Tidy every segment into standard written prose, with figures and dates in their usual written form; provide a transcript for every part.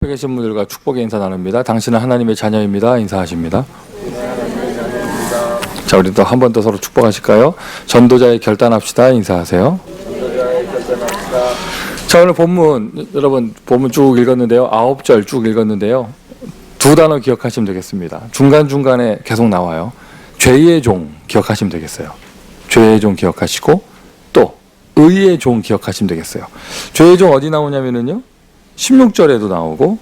옆에 계신 분들과 축복의 인사 나눕니다. 당신은 하나님의 자녀입니다. 인사하십니다. 자, 우리 또 한 번 더 서로 축복하실까요? 전도자의 결단합시다. 인사하세요. 자, 오늘 본문, 여러분 본문 쭉 읽었는데요. 9절 쭉 읽었는데요. 두 단어 기억하시면 되겠습니다. 중간중간에 계속 나와요. 죄의 종 기억하시면 되겠어요. 죄의 종 기억하시고 또 의의 종 기억하시면 되겠어요. 죄의 종 어디 나오냐면요. 16절에도 나오고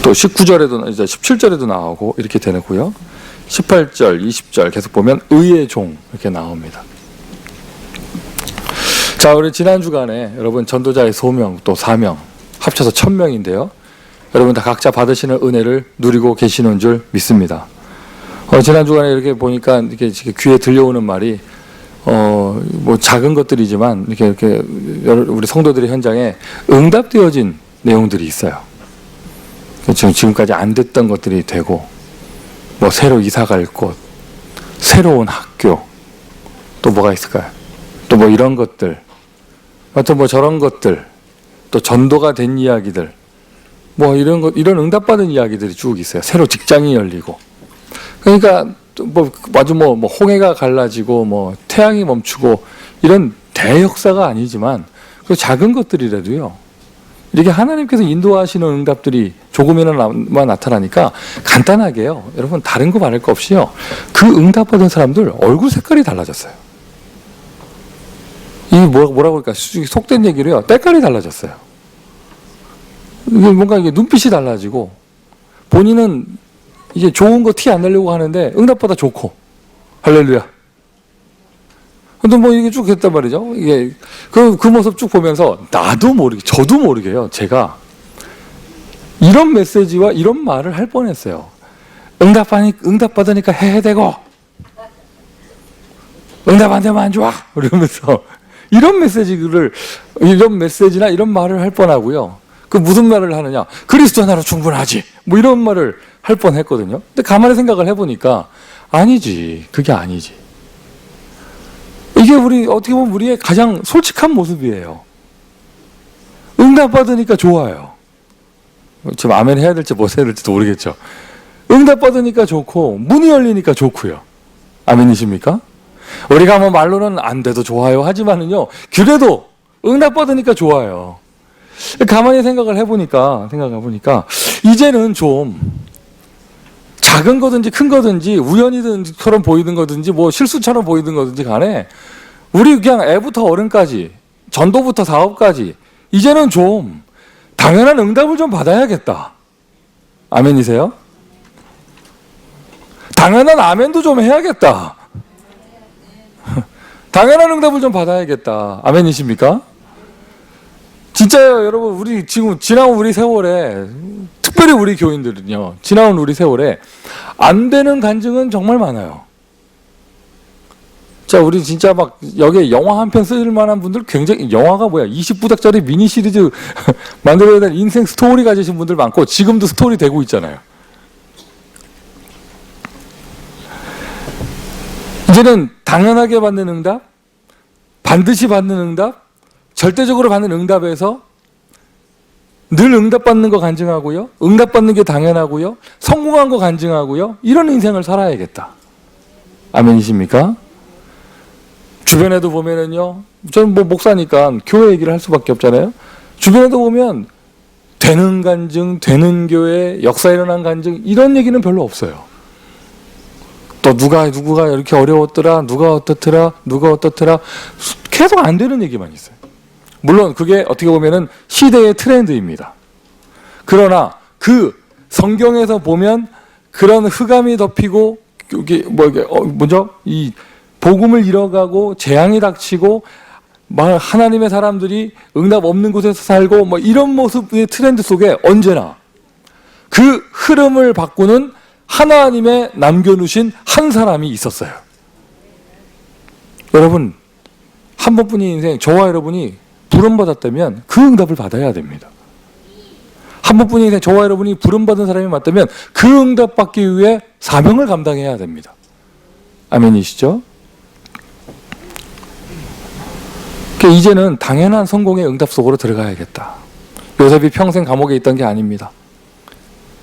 또 19절에도 이제 17절에도 나오고 이렇게 되고요. 18절, 20절 계속 보면 의의 종 이렇게 나옵니다. 자, 우리 지난 주간에 여러분 전도자의 소명 또 사명 합쳐서 1000명인데요. 여러분 다 각자 받으시는 은혜를 누리고 계시는 줄 믿습니다. 지난 주간에 이렇게 보니까 이렇게 귀에 들려오는 말이 뭐 작은 것들이지만 이렇게 우리 성도들의 현장에 응답되어진 내용들이 있어요. 지금까지 안 됐던 것들이 되고, 뭐 새로 이사 갈 곳, 새로운 학교, 또 뭐가 있을까요? 또 뭐 이런 것들, 또 뭐 저런 것들, 또 전도가 된 이야기들, 뭐 이런 것, 이런 응답받은 이야기들이 쭉 있어요. 새로 직장이 열리고. 그러니까 뭐 아주 뭐 홍해가 갈라지고 뭐 태양이 멈추고 이런 대역사가 아니지만 그 작은 것들이라도요. 이렇게 하나님께서 인도하시는 응답들이 조금이나마 나타나니까 간단하게요. 여러분 다른 거 말할 거 없이요. 그 응답받은 사람들 얼굴 색깔이 달라졌어요. 이 뭐라고 할까? 속된 얘기로요. 때깔이 달라졌어요. 이게 뭔가 이게 눈빛이 달라지고 본인은 이게 좋은 거 티 안 내려고 하는데 응답받아 좋고 할렐루야. 근데 뭐 이게 쭉 했단 말이죠. 이게 그 모습 쭉 보면서 나도 모르게 저도 모르게요. 제가 이런 메시지와 이런 말을 할 뻔했어요. 응답받으니까 해되고 응답 안 되면 안 좋아. 그러면서 이런 메시지나 이런 말을 할 뻔하고요. 그 무슨 말을 하느냐? 그리스도 하나로 충분하지. 뭐 이런 말을 할 뻔했거든요. 근데 가만히 생각을 해보니까 아니지. 그게 아니지. 이게 어떻게 보면 우리의 가장 솔직한 모습이에요. 응답받으니까 좋아요. 지금 아멘 해야 될지 뭐 해야 될지도 모르겠죠. 응답받으니까 좋고 문이 열리니까 좋고요. 아멘이십니까? 우리가 뭐 말로는 안 돼도 좋아요 하지만은요. 그래도 응답받으니까 좋아요. 가만히 생각을 해보니까 이제는 좀 작은 거든지 큰 거든지 우연히처럼 보이는 거든지 뭐 실수처럼 보이는 거든지 간에 우리 그냥 애부터 어른까지 전도부터 사업까지 이제는 좀 당연한 응답을 좀 받아야겠다. 아멘이세요? 당연한 아멘도 좀 해야겠다. 당연한 응답을 좀 받아야겠다. 아멘이십니까? 진짜요, 여러분. 우리 지금 지나온 우리 세월에 특별히 우리 교인들은요. 지나온 우리 세월에 안 되는 간증은 정말 많아요. 자, 우리 진짜 막 여기에 영화 한 편 쓸 만한 분들 굉장히 영화가 뭐야? 20부작짜리 미니 시리즈 만들어야 될 인생 스토리 가지신 분들 많고 지금도 스토리 되고 있잖아요. 이제는 당연하게 받는 응답, 반드시 받는 응답, 절대적으로 받는 응답에서 늘 응답받는 거 간증하고요. 응답받는 게 당연하고요. 성공한 거 간증하고요. 이런 인생을 살아야겠다. 아멘이십니까? 주변에도 보면은요. 저는 뭐 목사니까 교회 얘기를 할 수밖에 없잖아요. 주변에도 보면 되는 간증, 되는 교회, 역사 일어난 간증 이런 얘기는 별로 없어요. 또 누가 이렇게 어려웠더라, 누가 어떻더라 계속 안 되는 얘기만 있어요. 물론 그게 어떻게 보면은 시대의 트렌드입니다. 그러나 그 성경에서 보면 그런 흑암이 덮이고 이게 이 복음을 잃어가고 재앙이 닥치고 하나님의 사람들이 응답 없는 곳에서 살고 뭐 이런 모습의 트렌드 속에 언제나 그 흐름을 바꾸는 하나님의 남겨놓으신 한 사람이 있었어요. 여러분 한 번뿐인 인생 저와 여러분이 부름받았다면 그 응답을 받아야 됩니다. 한 번뿐인 인생 저와 여러분이 부름받은 사람이 맞다면 그 응답 받기 위해 사명을 감당해야 됩니다. 아멘이시죠? 이제는 당연한 성공의 응답 속으로 들어가야겠다. 요셉이 평생 감옥에 있던 게 아닙니다.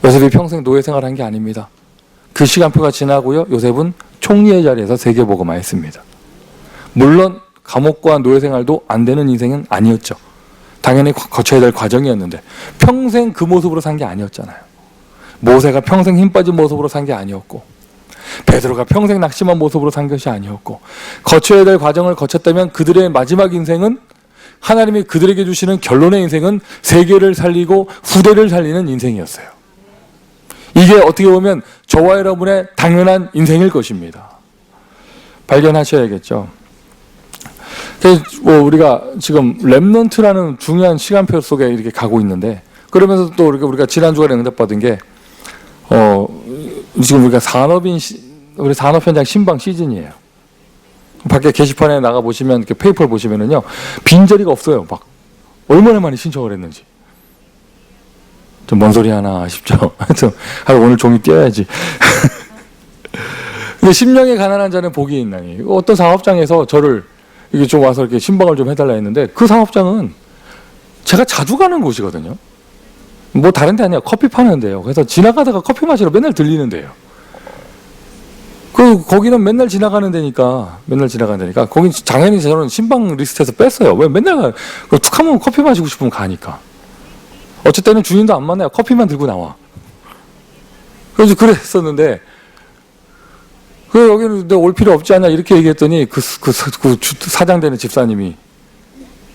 요셉이 평생 노예 생활한 게 아닙니다. 그 시간표가 지나고요. 요셉은 총리의 자리에서 세계복음화 했습니다. 물론 감옥과 노예 생활도 안 되는 인생은 아니었죠. 당연히 거쳐야 될 과정이었는데 평생 그 모습으로 산 게 아니었잖아요. 모세가 평생 힘 빠진 모습으로 산 게 아니었고 베드로가 평생 낙심한 모습으로 산 것이 아니었고 거쳐야 될 과정을 거쳤다면 그들의 마지막 인생은 하나님이 그들에게 주시는 결론의 인생은 세계를 살리고 후대를 살리는 인생이었어요. 이게 어떻게 보면 저와 여러분의 당연한 인생일 것입니다. 발견하셔야겠죠. 우리가 지금 렘넌트라는 중요한 시간표 속에 이렇게 가고 있는데 그러면서 또 우리가 지난 주간에 응답받은 게 지금 우리가 우리 산업 현장 신방 시즌이에요. 밖에 게시판에 나가 보시면 이렇게 페이퍼를 보시면은요 빈자리가 없어요. 막 얼마나 많이 신청을 했는지. 좀 뭔 소리 하나 싶죠. 하여튼 오늘 종이 띄어야지. 근데 심령이 가난한 자는 복이 있나니. 어떤 사업장에서 저를 이게 좀 와서 이렇게 신방을 좀 해달라 했는데 그 사업장은 제가 자주 가는 곳이거든요. 뭐 다른 데 아니야. 커피 파는 데요. 그래서 지나가다가 커피 마시러 맨날 들리는 데요. 거기는 맨날 지나가는 데니까 거긴 당연히 저는 신방 리스트에서 뺐어요. 왜 맨날 툭 하면 커피 마시고 싶으면 가니까. 어쩔 때는 주인도 안 만나요. 커피만 들고 나와. 그래서 그랬었는데 여기는 올 필요 없지 않냐 이렇게 얘기했더니 그 사장 되는 집사님이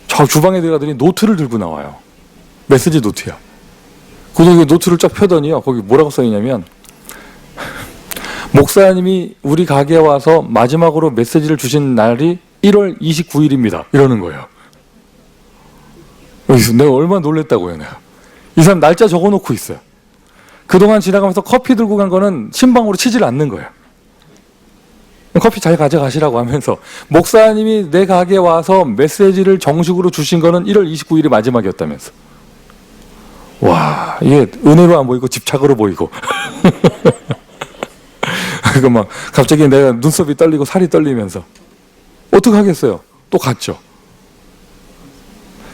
저 주방에 들어가더니 노트를 들고 나와요. 메시지 노트야. 그리고 노트를 쫙 펴더니요. 거기 뭐라고 써있냐면 목사님이 우리 가게에 와서 마지막으로 메시지를 주신 날이 1월 29일입니다. 이러는 거예요. 내가 얼마나 놀랬다고요. 내가. 이 사람 날짜 적어놓고 있어요. 그동안 지나가면서 커피 들고 간 거는 신방으로 치질 않는 거예요. 커피 잘 가져가시라고 하면서 목사님이 내 가게에 와서 메시지를 정식으로 주신 거는 1월 29일이 마지막이었다면서. 와, 이게 은혜로 안 보이고 집착으로 보이고. 그거 막 갑자기 내가 눈썹이 떨리고 살이 떨리면서 어떡하겠어요? 또 갔죠.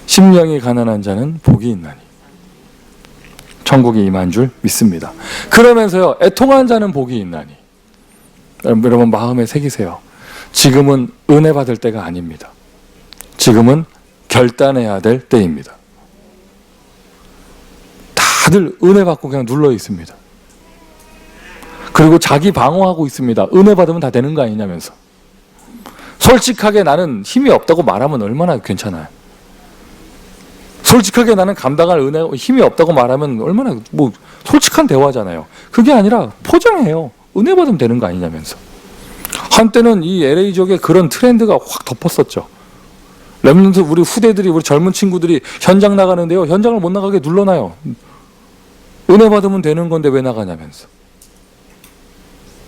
심령이 가난한 자는 복이 있나니 천국이 임한 줄 믿습니다. 그러면서요, 애통한 자는 복이 있나니. 여러분 마음에 새기세요. 지금은 은혜 받을 때가 아닙니다. 지금은 결단해야 될 때입니다. 다들 은혜 받고 그냥 눌러 있습니다. 그리고 자기 방어하고 있습니다. 은혜 받으면 다 되는 거 아니냐면서. 솔직하게 나는 힘이 없다고 말하면 얼마나 괜찮아요. 솔직하게 나는 감당할 힘이 없다고 말하면 얼마나 솔직한 대화잖아요. 그게 아니라 포장해요. 은혜 받으면 되는 거 아니냐면서. 한때는 이 LA 지역에 그런 트렌드가 확 덮었었죠. 렘넌트 우리 후대들이 우리 젊은 친구들이 현장 나가는데요. 현장을 못 나가게 눌러놔요. 은혜 받으면 되는 건데 왜 나가냐면서.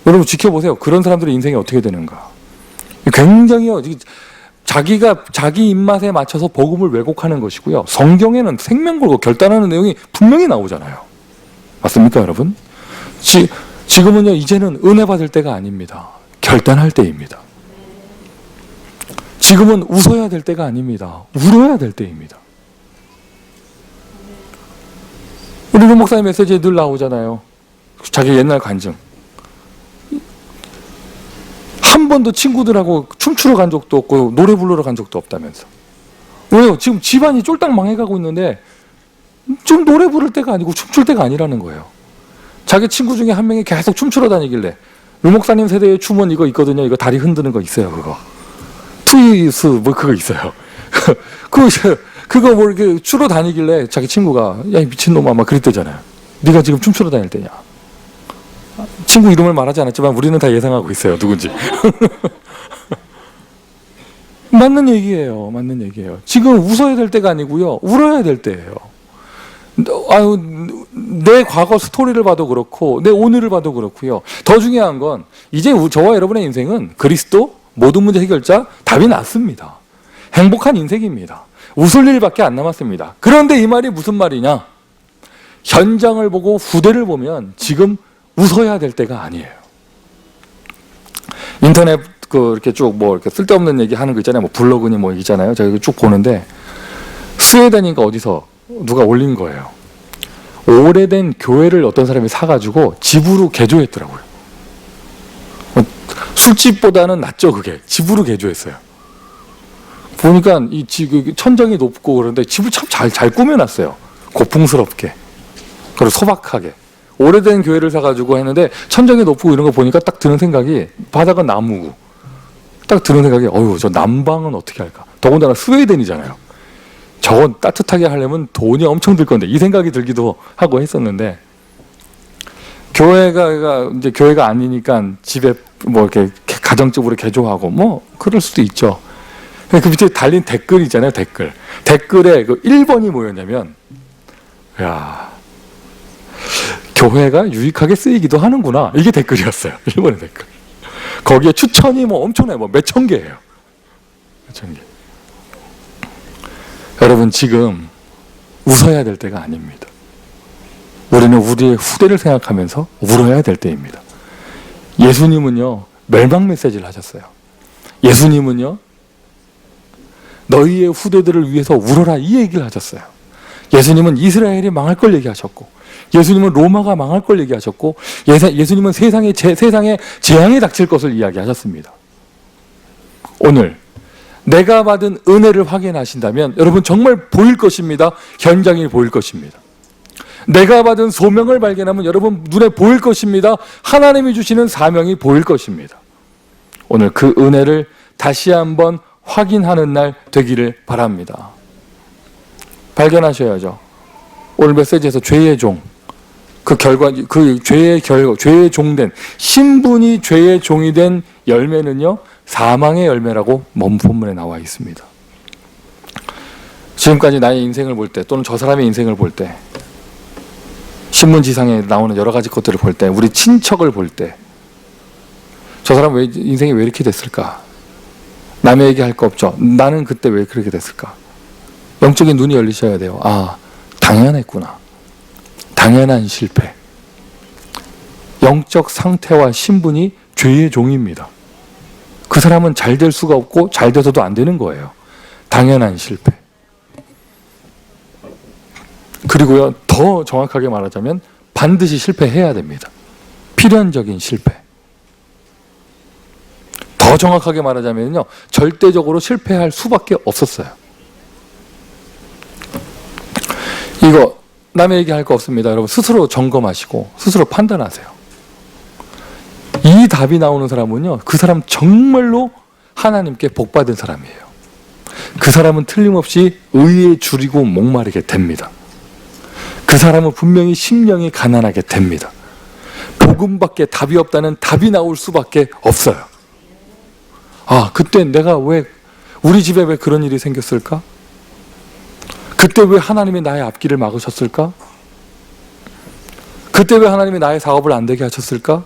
여러분 지켜보세요. 그런 사람들의 인생이 어떻게 되는가. 굉장히요. 자기 입맛에 맞춰서 복음을 왜곡하는 것이고요. 성경에는 생명 걸고 결단하는 내용이 분명히 나오잖아요. 맞습니까, 여러분? 지금은요, 이제는 은혜 받을 때가 아닙니다. 결단할 때입니다. 지금은 웃어야 될 때가 아닙니다. 울어야 될 때입니다. 우리 그 목사님 메시지에 늘 나오잖아요. 자기 옛날 간증. 한 번도 친구들하고 춤추러 간 적도 없고 노래 부르러 간 적도 없다면서. 왜요? 지금 집안이 쫄딱 망해가고 있는데 지금 노래 부를 때가 아니고 춤출 때가 아니라는 거예요. 자기 친구 중에 한 명이 계속 춤추러 다니길래 유 목사님 세대의 춤은 이거 있거든요. 이거 다리 흔드는 거 있어요. 그거 트위스 그거 있어요. 그거 이렇게 추러 다니길래 자기 친구가 야 미친놈아 막 그랬대잖아요. 네가 지금 춤추러 다닐 때냐. 친구 이름을 말하지 않았지만 우리는 다 예상하고 있어요. 누군지. 맞는 얘기예요. 맞는 얘기예요. 지금 웃어야 될 때가 아니고요. 울어야 될 때예요. 내 과거 스토리를 봐도 그렇고 내 오늘을 봐도 그렇고요. 더 중요한 건 이제 저와 여러분의 인생은 그리스도 모든 문제 해결자 답이 났습니다. 행복한 인생입니다. 웃을 일밖에 안 남았습니다. 그런데 이 말이 무슨 말이냐? 현장을 보고 후대를 보면 지금 웃어야 될 때가 아니에요. 인터넷 이렇게 쭉 뭐 이렇게 쓸데없는 얘기 하는 거 있잖아요. 뭐 블로그니 뭐 있잖아요. 제가 이거 쭉 보는데 스웨덴인가 어디서 누가 올린 거예요. 오래된 교회를 어떤 사람이 사가지고 집으로 개조했더라고요. 술집보다는 낫죠, 그게. 집으로 개조했어요. 보니까 이 집, 천정이 높고 그런데 집을 참 잘 꾸며놨어요. 고풍스럽게. 그리고 소박하게. 오래된 교회를 사가지고 했는데 천정이 높고 이런 거 보니까 딱 드는 생각이 바닥은 나무고 딱 드는 생각이 어휴, 저 난방은 어떻게 할까? 더군다나 스웨덴이잖아요. 저건 따뜻하게 하려면 돈이 엄청 들 건데 이 생각이 들기도 하고 했었는데 교회가 아니니까 집에 뭐 이렇게 가정적으로 개조하고 뭐 그럴 수도 있죠. 그 밑에 달린 댓글 있잖아요. 댓글에 그 1번이 뭐였냐면 야, 교회가 유익하게 쓰이기도 하는구나. 이게 댓글이었어요. 1번의 댓글. 거기에 추천이 뭐 엄청나요. 뭐 몇천 개예요. 몇천 개. 여러분 지금 웃어야 될 때가 아닙니다. 우리는 우리의 후대를 생각하면서 울어야 될 때입니다. 예수님은요 멸망 메시지를 하셨어요. 예수님은요 너희의 후대들을 위해서 울어라 이 얘기를 하셨어요. 예수님은 이스라엘이 망할 걸 얘기하셨고 예수님은 로마가 망할 걸 얘기하셨고 예수님은 세상에 재앙이 닥칠 것을 이야기하셨습니다. 오늘 내가 받은 은혜를 확인하신다면 여러분 정말 보일 것입니다. 현장이 보일 것입니다. 내가 받은 소명을 발견하면 여러분 눈에 보일 것입니다. 하나님이 주시는 사명이 보일 것입니다. 오늘 그 은혜를 다시 한번 확인하는 날 되기를 바랍니다. 발견하셔야죠. 오늘 메시지에서 죄의 종, 죄의 종된 신분이 죄의 종이 된 열매는요 사망의 열매라고 본문에 나와 있습니다. 지금까지 나의 인생을 볼 때 또는 저 사람의 인생을 볼 때 신문지상에 나오는 여러 가지 것들을 볼 때 우리 친척을 볼 때 저 사람 인생이 왜 이렇게 됐을까? 남의 얘기 할 거 없죠. 나는 그때 왜 그렇게 됐을까? 영적인 눈이 열리셔야 돼요. 아, 당연했구나. 당연한 실패. 영적 상태와 신분이 죄의 종입니다. 그 사람은 잘 될 수가 없고 잘 돼서도 안 되는 거예요. 당연한 실패. 그리고요, 더 정확하게 말하자면 반드시 실패해야 됩니다. 필연적인 실패. 더 정확하게 말하자면요, 절대적으로 실패할 수밖에 없었어요. 이거 남의 얘기할 거 없습니다. 여러분 스스로 점검하시고 스스로 판단하세요. 이 답이 나오는 사람은요, 그 사람 정말로 하나님께 복받은 사람이에요. 그 사람은 틀림없이 의에 줄이고 목마르게 됩니다. 그 사람은 분명히 심령이 가난하게 됩니다. 복음밖에 답이 없다는 답이 나올 수밖에 없어요. 아, 그때 내가 왜 우리 집에 왜 그런 일이 생겼을까? 그때 왜 하나님이 나의 앞길을 막으셨을까? 그때 왜 하나님이 나의 사업을 안 되게 하셨을까?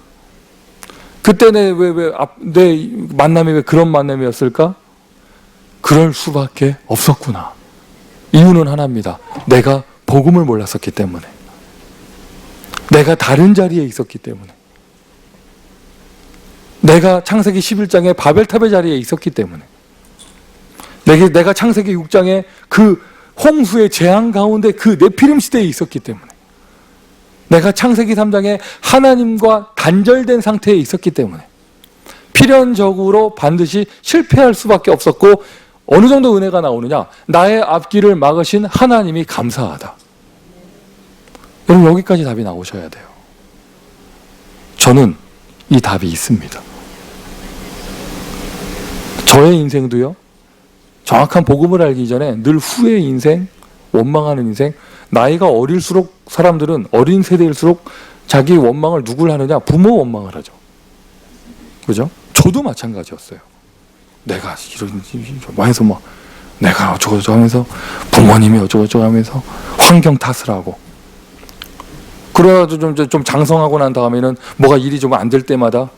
그때 내 만남이 왜 그런 만남이었을까? 그럴 수밖에 없었구나. 이유는 하나입니다. 내가 복음을 몰랐었기 때문에. 내가 다른 자리에 있었기 때문에. 내가 창세기 11장에 바벨탑의 자리에 있었기 때문에. 내가 창세기 6장에 그 홍수의 재앙 가운데 그 네피림 시대에 있었기 때문에. 내가 창세기 3장에 하나님과 단절된 상태에 있었기 때문에. 필연적으로 반드시 실패할 수밖에 없었고, 어느 정도 은혜가 나오느냐? 나의 앞길을 막으신 하나님이 감사하다. 여러분 여기까지 답이 나오셔야 돼요. 저는 이 답이 있습니다. 저의 인생도요, 정확한 복음을 알기 전에 늘 후회의 인생, 원망하는 인생, 나이가 어릴수록 사람들은 어린 세대일수록 자기 원망을 누굴 하느냐? 부모 원망을 하죠. 그죠? 저도 마찬가지였어요. 내가 이런 해서 뭐 내가 어쩌고저쩌고 하면서 부모님이 어쩌고저쩌고 하면서 환경 탓을 하고, 그래가지고 좀 장성하고 난 다음에는 뭐가 일이 좀 안 될 때마다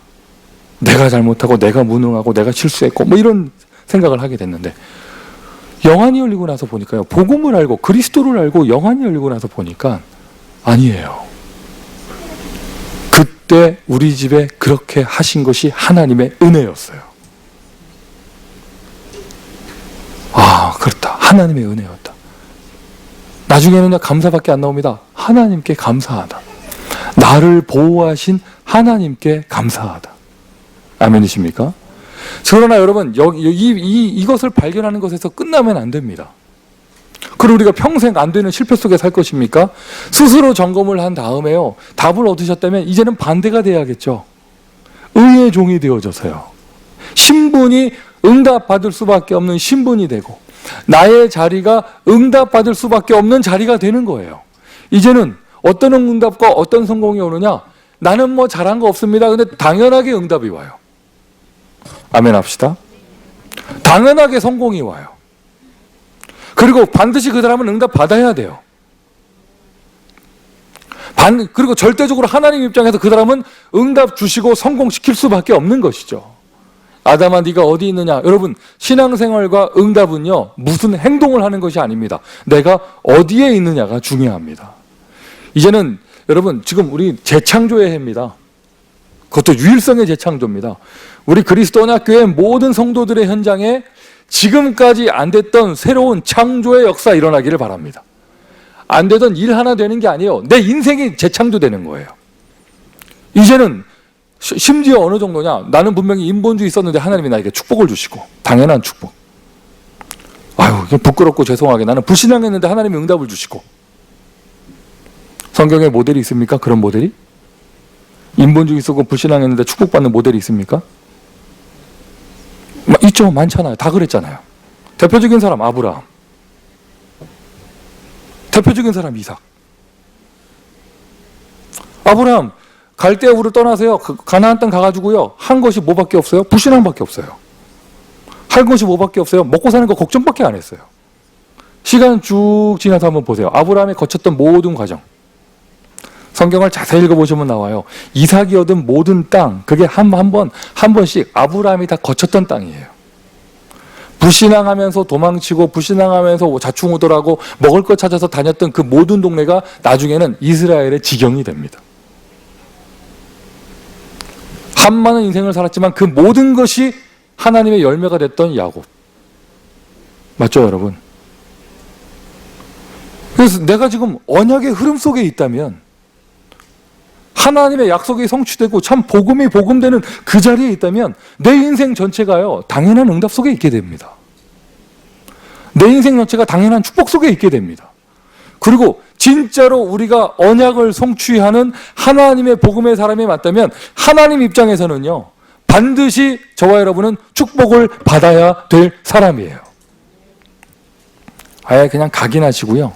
내가 잘못하고 내가 무능하고 내가 실수했고 뭐 이런 생각을 하게 됐는데, 영안이 열리고 나서 보니까요, 복음을 알고 그리스도를 알고 영안이 열리고 나서 보니까 아니에요. 그때 우리 집에 그렇게 하신 것이 하나님의 은혜였어요. 아, 그렇다. 하나님의 은혜였다. 나중에는요, 감사밖에 안 나옵니다. 하나님께 감사하다. 나를 보호하신 하나님께 감사하다. 아멘이십니까? 그러나 여러분, 이것을 발견하는 것에서 끝나면 안 됩니다. 그리고 우리가 평생 안 되는 실패 속에 살 것입니까? 스스로 점검을 한 다음에요, 답을 얻으셨다면 이제는 반대가 돼야겠죠. 의의 종이 되어져서요, 신분이 응답받을 수밖에 없는 신분이 되고, 나의 자리가 응답받을 수밖에 없는 자리가 되는 거예요. 이제는 어떤 응답과 어떤 성공이 오느냐? 나는 뭐 잘한 거 없습니다. 근데 당연하게 응답이 와요. 아멘 합시다. 당연하게 성공이 와요. 그리고 반드시 그 사람은 응답 받아야 돼요. 그리고 절대적으로 하나님 입장에서 그 사람은 응답 주시고 성공시킬 수밖에 없는 것이죠. 아담아, 네가 어디 있느냐? 여러분, 신앙생활과 응답은요, 무슨 행동을 하는 것이 아닙니다. 내가 어디에 있느냐가 중요합니다. 이제는 여러분, 지금 우리 재창조의 해입니다. 그것도 유일성의 재창조입니다. 우리 그리스도나 교회 모든 성도들의 현장에 지금까지 안 됐던 새로운 창조의 역사 일어나기를 바랍니다. 안 되던 일 하나 되는 게 아니에요. 내 인생이 재창조되는 거예요. 이제는 심지어 어느 정도냐? 나는 분명히 인본주의 있었는데 하나님이 나에게 축복을 주시고, 당연한 축복. 아유, 부끄럽고 죄송하게 나는 불신앙했는데 하나님이 응답을 주시고. 성경에 모델이 있습니까? 그런 모델이? 인본주의 있었고 불신앙했는데 축복받는 모델이 있습니까? 있죠. 많잖아요. 다 그랬잖아요. 대표적인 사람 아브라함, 대표적인 사람 이삭. 아브라함 갈대아우를 떠나세요. 가나안 땅 가가지고요, 한 것이 뭐밖에 없어요? 불신앙밖에 없어요. 할 것이 뭐밖에 없어요? 먹고 사는 거 걱정밖에 안 했어요. 시간 쭉 지나서 한번 보세요. 아브라함이 거쳤던 모든 과정, 성경을 자세히 읽어보시면 나와요. 이삭이 얻은 모든 땅, 그게 한 번씩 아브라함이 다 거쳤던 땅이에요. 불신앙하면서 도망치고 불신앙하면서 자충우돌하고 먹을 것 찾아서 다녔던 그 모든 동네가 나중에는 이스라엘의 지경이 됩니다. 한 많은 인생을 살았지만 그 모든 것이 하나님의 열매가 됐던 야곱. 맞죠, 여러분? 그래서 내가 지금 언약의 흐름 속에 있다면, 하나님의 약속이 성취되고 참 복음이 복음되는 그 자리에 있다면 내 인생 전체가요, 당연한 응답 속에 있게 됩니다. 내 인생 전체가 당연한 축복 속에 있게 됩니다. 그리고 진짜로 우리가 언약을 성취하는 하나님의 복음의 사람이 맞다면 하나님 입장에서는요, 반드시 저와 여러분은 축복을 받아야 될 사람이에요. 아예 그냥 각인하시고요,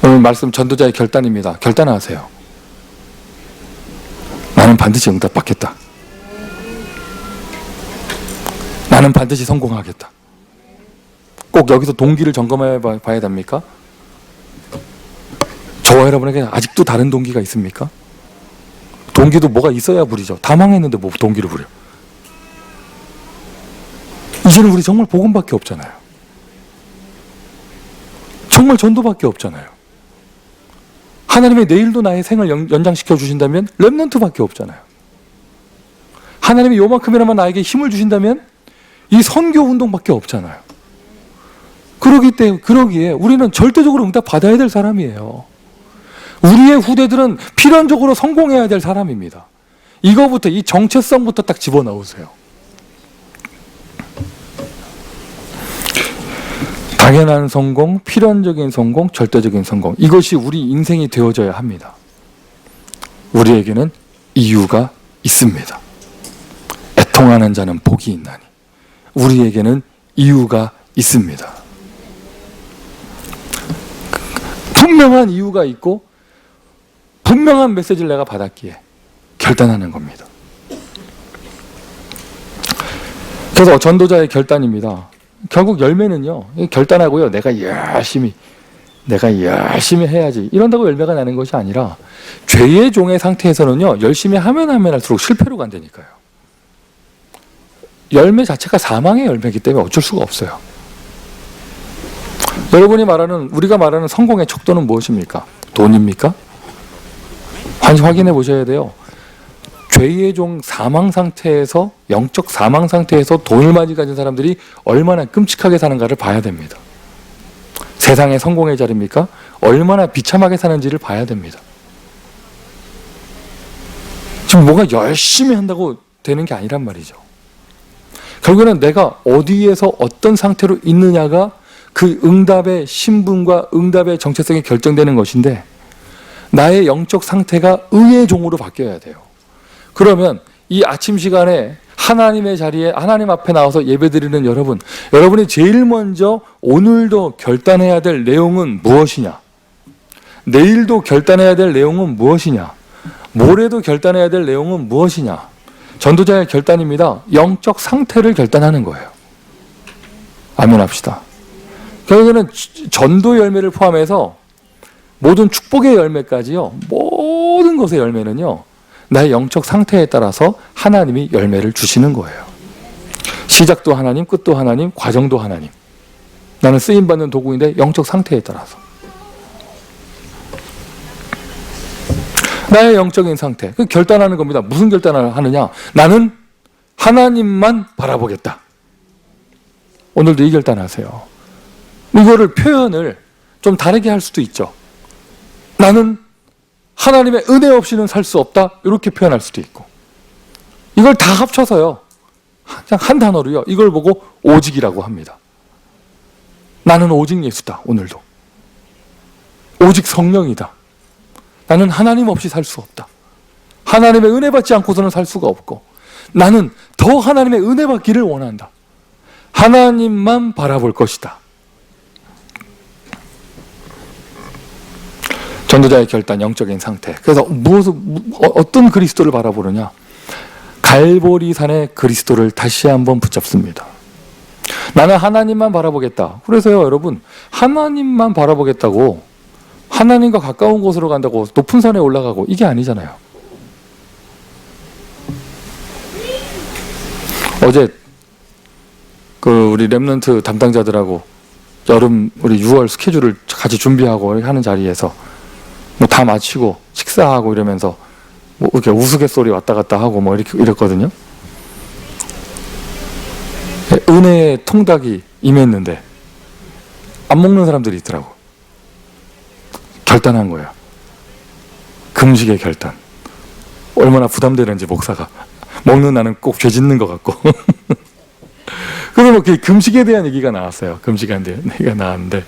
오늘 말씀 전도자의 결단입니다. 결단하세요. 나는 반드시 응답받겠다. 나는 반드시 성공하겠다. 꼭 여기서 동기를 점검해 봐야 됩니까? 저와 여러분에게 아직도 다른 동기가 있습니까? 동기도 뭐가 있어야 부리죠. 다 망했는데 뭐 동기를 부려. 이제는 우리 정말 복음밖에 없잖아요. 정말 전도밖에 없잖아요. 하나님의 내일도 나의 생을 연장시켜 주신다면 렘넌트밖에 없잖아요. 하나님이 요만큼이나마 나에게 힘을 주신다면 이 선교 운동밖에 없잖아요. 그러기에 우리는 절대적으로 응답 받아야 될 사람이에요. 우리의 후대들은 필연적으로 성공해야 될 사람입니다. 이거부터, 이 정체성부터 딱 집어넣으세요. 당연한 성공, 필연적인 성공, 절대적인 성공, 이것이 우리 인생이 되어져야 합니다. 우리에게는 이유가 있습니다. 애통하는 자는 복이 있나니. 우리에게는 이유가 있습니다. 분명한 이유가 있고 분명한 메시지를 내가 받았기에 결단하는 겁니다. 그래서 전도자의 결단입니다. 결국 열매는요, 결단하고요, 내가 열심히 해야지 이런다고 열매가 나는 것이 아니라, 죄의 종의 상태에서는요, 열심히 하면 할수록 실패로 간다니까요. 열매 자체가 사망의 열매이기 때문에 어쩔 수가 없어요. 우리가 말하는 성공의 척도는 무엇입니까? 돈입니까? 확인해 보셔야 돼요. 죄의 종 사망 상태에서, 영적 사망 상태에서 돈을 많이 가진 사람들이 얼마나 끔찍하게 사는가를 봐야 됩니다. 세상의 성공의 자리입니까? 얼마나 비참하게 사는지를 봐야 됩니다. 지금 뭐가 열심히 한다고 되는 게 아니란 말이죠. 결국에는 내가 어디에서 어떤 상태로 있느냐가 그 응답의 신분과 응답의 정체성이 결정되는 것인데, 나의 영적 상태가 의의 종으로 바뀌어야 돼요. 그러면 이 아침 시간에 하나님의 자리에, 하나님 앞에 나와서 예배드리는 여러분, 여러분이 제일 먼저 오늘도 결단해야 될 내용은 무엇이냐? 내일도 결단해야 될 내용은 무엇이냐? 모레도 결단해야 될 내용은 무엇이냐? 전도자의 결단입니다. 영적 상태를 결단하는 거예요. 아멘 합시다. 결국에는 전도 열매를 포함해서 모든 축복의 열매까지요, 모든 것의 열매는요, 나의 영적 상태에 따라서 하나님이 열매를 주시는 거예요. 시작도 하나님, 끝도 하나님, 과정도 하나님. 나는 쓰임받는 도구인데 영적 상태에 따라서. 나의 영적인 상태, 그 결단하는 겁니다. 무슨 결단을 하느냐? 나는 하나님만 바라보겠다. 오늘도 이 결단하세요. 이거를 표현을 좀 다르게 할 수도 있죠. 나는 하나님의 은혜 없이는 살 수 없다, 이렇게 표현할 수도 있고, 이걸 다 합쳐서요, 그냥 한 단어로요, 이걸 보고 오직이라고 합니다. 나는 오직 예수다. 오늘도 오직 성령이다. 나는 하나님 없이 살 수 없다. 하나님의 은혜 받지 않고서는 살 수가 없고, 나는 더 하나님의 은혜 받기를 원한다. 하나님만 바라볼 것이다. 전도자의 결단, 영적인 상태. 그래서 어떤 그리스도를 바라보느냐? 갈보리산의 그리스도를 다시 한번 붙잡습니다. 나는 하나님만 바라보겠다. 그래서요, 여러분, 하나님만 바라보겠다고 하나님과 가까운 곳으로 간다고 높은 산에 올라가고 이게 아니잖아요. 어제 우리 렘넌트 담당자들하고 여름 우리 6월 스케줄을 같이 준비하고 하는 자리에서 뭐 다 마치고 식사하고 이러면서 뭐 이렇게 우스갯소리 왔다 갔다 하고 뭐 이렇게 이랬거든요. 은혜의 통닭이 임했는데 안 먹는 사람들이 있더라고. 결단한 거예요. 금식의 결단. 얼마나 부담되는지, 목사가 먹는 나는 꼭 죄 짓는 것 같고. 그래서 뭐 금식에 대한 얘기가 나왔어요. 금식에 대한 얘기가 나왔는데,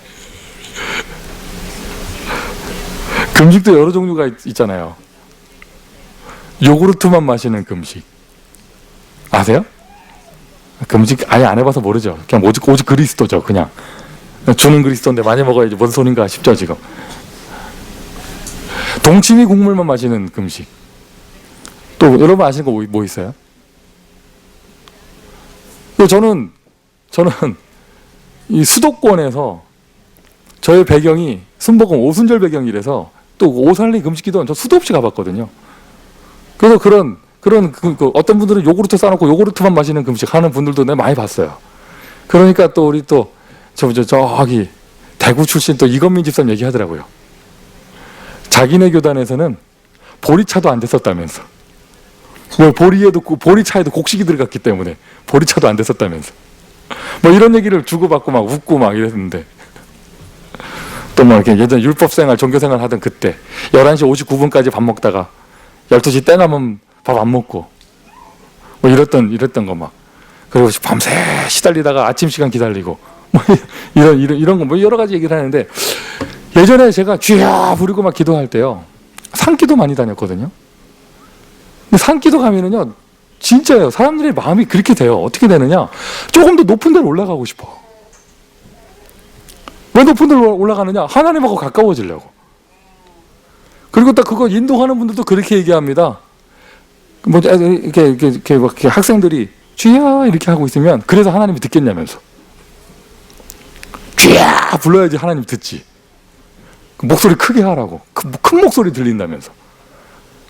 금식도 여러 종류가 있잖아요. 요구르트만 마시는 금식 아세요? 금식 아예 안 해봐서 모르죠. 그냥 오직 그리스도죠. 그냥 주는 그리스도인데 많이 먹어야지 뭔 소린가 싶죠 지금. 동치미 국물만 마시는 금식. 또 여러분 아시는 거 뭐 있어요? 저는 이 수도권에서 저의 배경이 순복음 오순절 배경이라서 또 오살리 금식기도는 저 수도 없이 가봤거든요. 그래서 그런 어떤 분들은 요구르트 싸놓고 요구르트만 마시는 금식 하는 분들도 내가 많이 봤어요. 그러니까 또 우리 또 저기 대구 출신 또 이건민 집사님 얘기하더라고요. 자기네 교단에서는 보리차도 안 됐었다면서. 뭐 보리차에도 곡식이 들어갔기 때문에 보리차도 안 됐었다면서. 뭐 이런 얘기를 주고받고 막 웃고 막 이랬는데, 또 뭐 이렇게 예전 율법생활, 종교생활 하던 그때 11시 59분까지 밥 먹다가 12시 때 남으면 밥 안 먹고 뭐 이랬던 거 막. 그리고 밤새 시달리다가 아침 시간 기다리고 뭐 이런 거 뭐 여러 가지 얘기를 하는데, 예전에 제가 주야 부르고 막 기도할 때요, 산기도 많이 다녔거든요. 근데 산기도 가면은요, 진짜요, 사람들의 마음이 그렇게 돼요. 어떻게 되느냐? 조금 더 높은 데로 올라가고 싶어. 왜 높은 데로 올라가느냐? 하나님하고 가까워지려고. 그리고 딱 그거 인도하는 분들도 그렇게 얘기합니다. 뭐 이렇게 학생들이 주야 이렇게 하고 있으면 그래서 하나님이 듣겠냐면서. 주야 불러야지 하나님 듣지. 목소리 크게 하라고. 큰 목소리 들린다면서.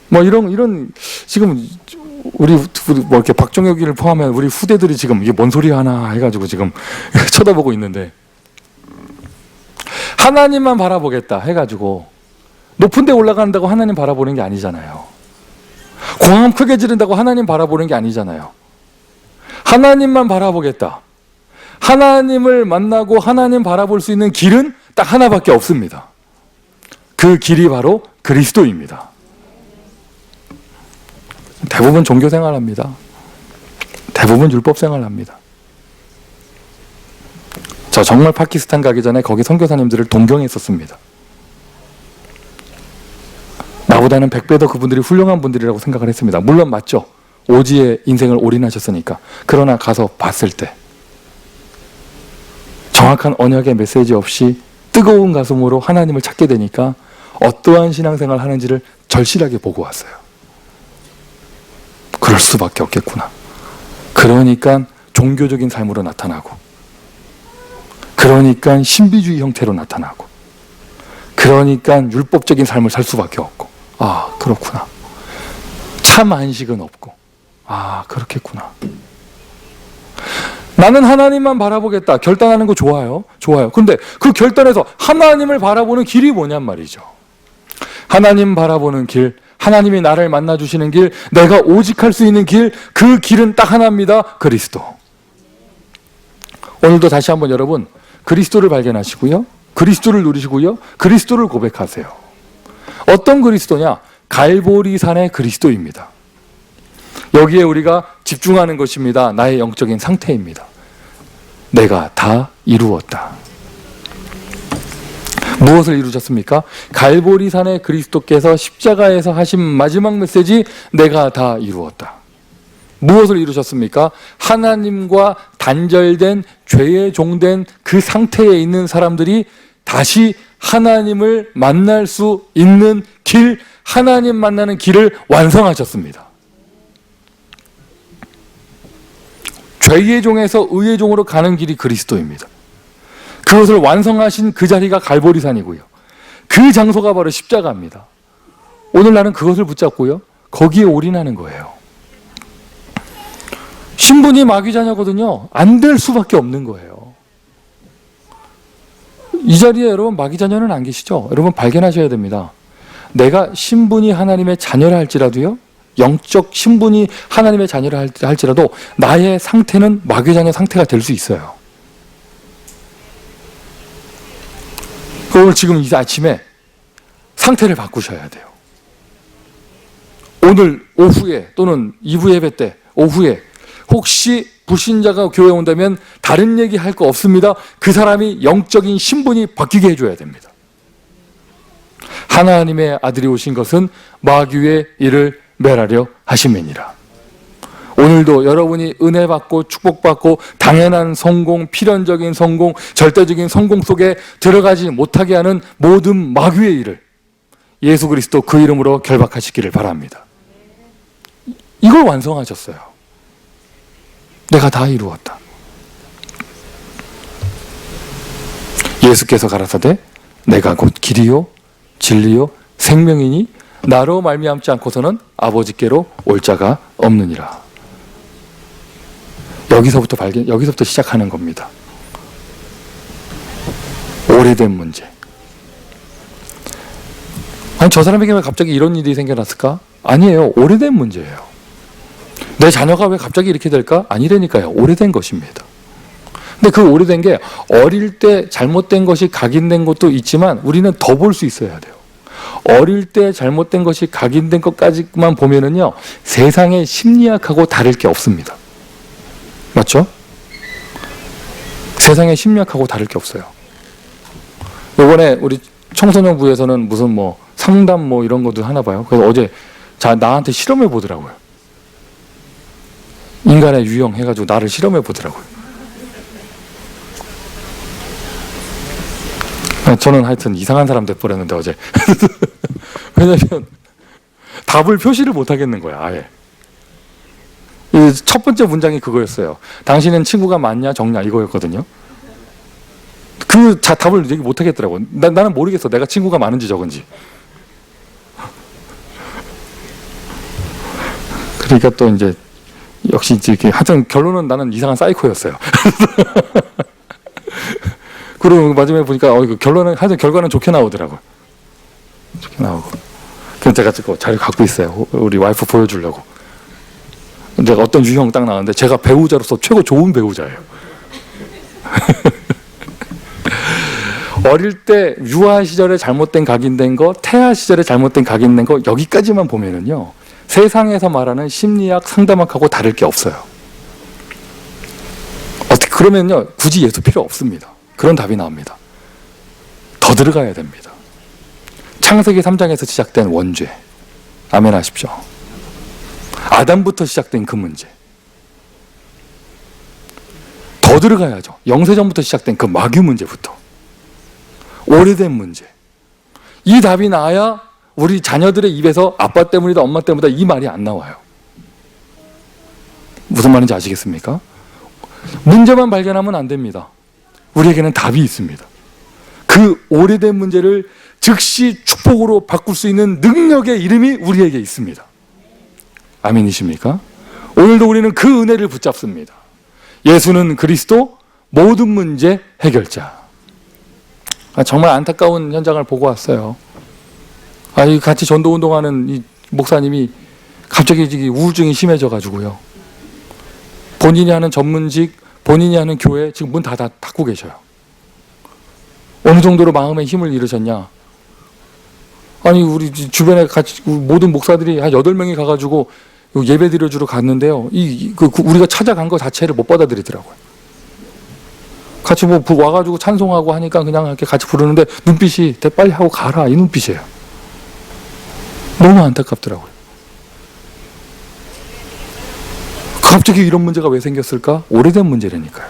뭐 이런 지금 우리 뭐 이렇게 박종혁이를 포함한 우리 후대들이 지금 이게 뭔 소리 하나 해가지고 지금 쳐다보고 있는데, 하나님만 바라보겠다 해가지고 높은 데 올라간다고 하나님 바라보는 게 아니잖아요. 광음 크게 지른다고 하나님 바라보는 게 아니잖아요. 하나님만 바라보겠다. 하나님을 만나고 하나님 바라볼 수 있는 길은 딱 하나밖에 없습니다. 그 길이 바로 그리스도입니다. 대부분 종교 생활합니다. 대부분 율법 생활합니다. 저 정말 파키스탄 가기 전에 거기 선교사님들을 동경했었습니다. 나보다는 100배 더 그분들이 훌륭한 분들이라고 생각을 했습니다. 물론 맞죠. 오지의 인생을 올인하셨으니까. 그러나 가서 봤을 때 정확한 언약의 메시지 없이 뜨거운 가슴으로 하나님을 찾게 되니까 어떠한 신앙생활을 하는지를 절실하게 보고 왔어요. 그럴 수밖에 없겠구나. 그러니까 종교적인 삶으로 나타나고, 그러니까 신비주의 형태로 나타나고, 그러니까 율법적인 삶을 살 수밖에 없고, 아, 그렇구나. 참 안식은 없고, 아, 그렇겠구나. 나는 하나님만 바라보겠다. 결단하는 거 좋아요. 좋아요. 그런데 그 결단에서 하나님을 바라보는 길이 뭐냔 말이죠. 하나님 바라보는 길, 하나님이 나를 만나주시는 길, 내가 오직 할 수 있는 길, 그 길은 딱 하나입니다. 그리스도. 오늘도 다시 한번 여러분, 그리스도를 발견하시고요. 그리스도를 누리시고요. 그리스도를 고백하세요. 어떤 그리스도냐? 갈보리산의 그리스도입니다. 여기에 우리가 집중하는 것입니다. 나의 영적인 상태입니다. 내가 다 이루었다. 무엇을 이루셨습니까? 갈보리산의 그리스도께서 십자가에서 하신 마지막 메시지, 내가 다 이루었다. 무엇을 이루셨습니까? 하나님과 단절된 죄의 종된 그 상태에 있는 사람들이 다시 하나님을 만날 수 있는 길, 하나님 만나는 길을 완성하셨습니다. 죄의 종에서 의의 종으로 가는 길이 그리스도입니다. 그것을 완성하신 그 자리가 갈보리산이고요. 그 장소가 바로 십자가입니다. 오늘 나는 그것을 붙잡고요. 거기에 올인하는 거예요. 신분이 마귀 자녀거든요. 안 될 수밖에 없는 거예요. 이 자리에 여러분 마귀 자녀는 안 계시죠? 여러분 발견하셔야 됩니다. 내가 신분이 하나님의 자녀라 할지라도요. 영적 신분이 하나님의 자녀라 할지라도 나의 상태는 마귀 자녀 상태가 될 수 있어요. 오늘 지금 이 아침에 상태를 바꾸셔야 돼요. 오늘 오후에 또는 2부 예배 때 오후에 혹시 불신자가 교회에 온다면 다른 얘기 할 거 없습니다. 그 사람이 영적인 신분이 바뀌게 해줘야 됩니다. 하나님의 아들이 오신 것은 마귀의 일을 멸하려 하심이니라. 오늘도 여러분이 은혜 받고 축복받고 당연한 성공, 필연적인 성공, 절대적인 성공 속에 들어가지 못하게 하는 모든 마귀의 일을 예수 그리스도 그 이름으로 결박하시기를 바랍니다. 이걸 완성하셨어요. 내가 다 이루었다. 예수께서 가라사대 내가 곧 길이요 진리요 생명이니 나로 말미암지 않고서는 아버지께로 올 자가 없느니라. 여기서부터 시작하는 겁니다. 오래된 문제. 아니, 저 사람에게 왜 갑자기 이런 일이 생겨났을까? 아니에요. 오래된 문제예요. 내 자녀가 왜 갑자기 이렇게 될까? 아니라니까요. 오래된 것입니다. 근데 그 오래된 게 어릴 때 잘못된 것이 각인된 것도 있지만 우리는 더 볼 수 있어야 돼요. 어릴 때 잘못된 것이 각인된 것까지만 보면은요, 세상의 심리학하고 다를 게 없습니다. 맞죠? 세상의 심리학하고 다를 게 없어요. 이번에 우리 청소년부에서는 무슨 뭐 상담 뭐 이런 것도 하나 봐요. 그래서 어제 나한테 실험해 보더라고요. 인간의 유형 해가지고 나를 실험해 보더라고요. 저는 하여튼 이상한 사람 돼버렸는데 어제. 왜냐면 답을 표시를 못 하겠는 거야, 아예. 첫 번째 문장이 그거였어요. 당신은 친구가 많냐 적냐 이거였거든요. 그 답을 얘기 못 하겠더라고. 나는 모르겠어. 내가 친구가 많은지 적은지. 그러니까 또 이제 역시 이렇게 하여튼 결론은 나는 이상한 사이코였어요. 그리고 마지막에 보니까 결론은 하여튼 결과는 좋게 나오더라고요. 좋게 나오고. 그래서 제가 그 자료 갖고 있어요. 우리 와이프 보여주려고. 근데 어떤 유형 딱 나왔는데 제가 배우자로서 최고 좋은 배우자예요. 어릴 때 유아 시절에 잘못된 각인된 거, 태아 시절에 잘못된 각인된 거 여기까지만 보면은요, 세상에서 말하는 심리학, 상담학하고 다를 게 없어요. 어떻게 그러면요, 굳이 예수 필요 없습니다. 그런 답이 나옵니다. 더 들어가야 됩니다. 창세기 3장에서 시작된 원죄, 아멘 하십시오. 아담부터 시작된 그 문제, 더 들어가야죠. 영세전부터 시작된 그 마귀 문제부터, 오래된 문제. 이 답이 나야 우리 자녀들의 입에서 아빠 때문이다, 엄마 때문이다 이 말이 안 나와요. 무슨 말인지 아시겠습니까? 문제만 발견하면 안 됩니다. 우리에게는 답이 있습니다. 그 오래된 문제를 즉시 축복으로 바꿀 수 있는 능력의 이름이 우리에게 있습니다. 아멘이십니까? 오늘도 우리는 그 은혜를 붙잡습니다. 예수는 그리스도, 모든 문제 해결자. 정말 안타까운 현장을 보고 왔어요. 같이 전도운동하는 이 목사님이 갑자기 우울증이 심해져가지고요. 본인이 하는 전문직, 본인이 하는 교회 지금 문 다 닫고 계셔요. 어느 정도로 마음에 힘을 잃으셨냐? 우리 주변에 같이 모든 목사들이 한 8명이 가가지고 예배 드려주러 갔는데요. 우리가 찾아간 거 자체를 못 받아들이더라고요. 같이 와가지고 찬송하고 하니까 그냥 이렇게 같이 부르는데 눈빛이 빨리 하고 가라 이 눈빛이에요. 너무 안타깝더라고요. 갑자기 이런 문제가 왜 생겼을까? 오래된 문제라니까요.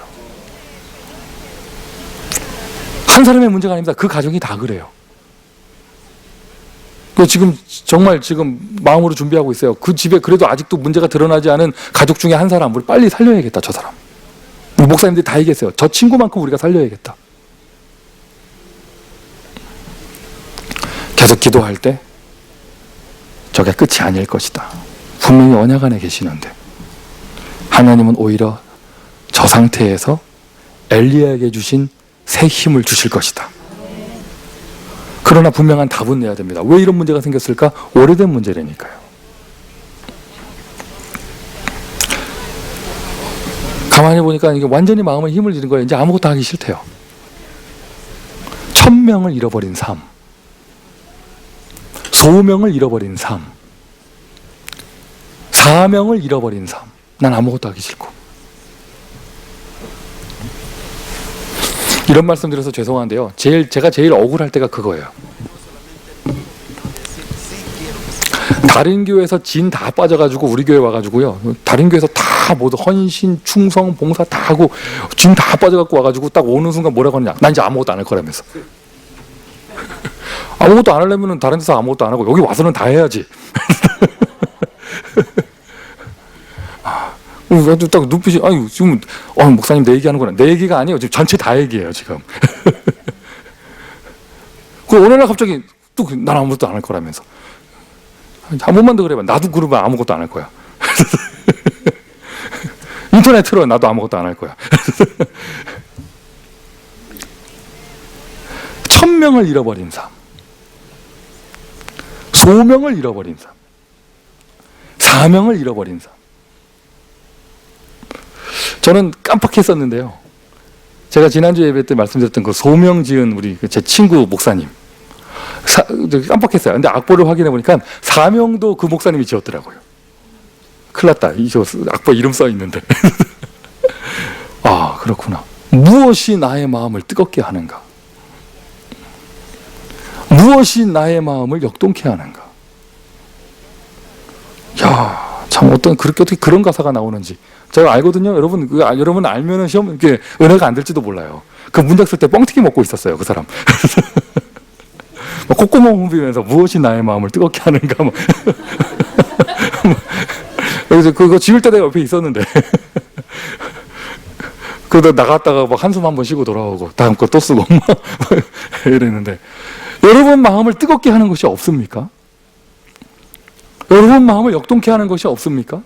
한 사람의 문제가 아닙니다. 그 가정이 다 그래요. 지금 정말 마음으로 준비하고 있어요. 그 집에 그래도 아직도 문제가 드러나지 않은 가족 중에 한 사람, 우리 빨리 살려야겠다, 저 사람. 우리 목사님들이 다 얘기했어요. 저 친구만큼 우리가 살려야겠다. 계속 기도할 때 저게 끝이 아닐 것이다. 분명히 언약 안에 계시는데 하나님은 오히려 저 상태에서 엘리야에게 주신 새 힘을 주실 것이다. 그러나 분명한 답은 내야 됩니다. 왜 이런 문제가 생겼을까? 오래된 문제라니까요. 가만히 보니까 이게 완전히 마음에 힘을 잃은 거예요. 이제 아무것도 하기 싫대요. 1000명을 잃어버린 삶, 소명을 잃어버린 삶, 사명을 잃어버린 삶. 난 아무것도 하기 싫고. 이런 말씀 드려서 죄송한데요. 제가 제일 억울할 때가 그거예요. 다른 교회에서 진 다 빠져가지고 우리 교회 와가지고요. 다른 교회에서 다 모두 헌신, 충성, 봉사 다 하고 진 다 빠져갖고 와가지고 딱 오는 순간 뭐라고 하느냐. 난 이제 아무것도 안 할 거라면서. 아무것도 안 하려면 다른 데서 아무것도 안 하고 여기 와서는 다 해야지. 딱 눈빛이, 지금, 목사님 내 얘기하는구나. 내 얘기가 아니에요. 지금 전체 다 얘기해요, 지금. 그 어느 날 갑자기 또 난 아무것도 안 할 거라면서. 한 번만 더 그래봐. 나도 그러면 아무것도 안 할 거야. 인터넷 틀어. 나도 아무것도 안 할 거야. 1000명을 잃어버린 삶. 소명을 잃어버린 삶. 사명을 잃어버린 삶. 저는 깜빡했었는데요. 제가 지난주 예배 때 말씀드렸던 그 소명 지은 우리 제 친구 목사님. 깜빡했어요. 근데 악보를 확인해 보니까 사명도 그 목사님이 지었더라고요. 큰일 났다. 저 악보 이름 써 있는데. 아, 그렇구나. 무엇이 나의 마음을 뜨겁게 하는가? 무엇이 나의 마음을 역동케 하는가? 야, 참 어떻게 그런 가사가 나오는지. 제가 알거든요. 여러분, 여러분 알면은 시험, 이렇게 은혜가 안 될지도 몰라요. 그 문장 쓸 때 뻥튀기 먹고 있었어요, 그 사람. 콧구멍 후비면서 무엇이 나의 마음을 뜨겁게 하는가. 그래서 그거 지을 때 내가 옆에 있었는데. 그러다 나갔다가 막 한숨 한번 쉬고 돌아오고, 다음 거 또 쓰고, 이랬는데. 여러분 마음을 뜨겁게 하는 것이 없습니까? 여러분 마음을 역동케 하는 것이 없습니까?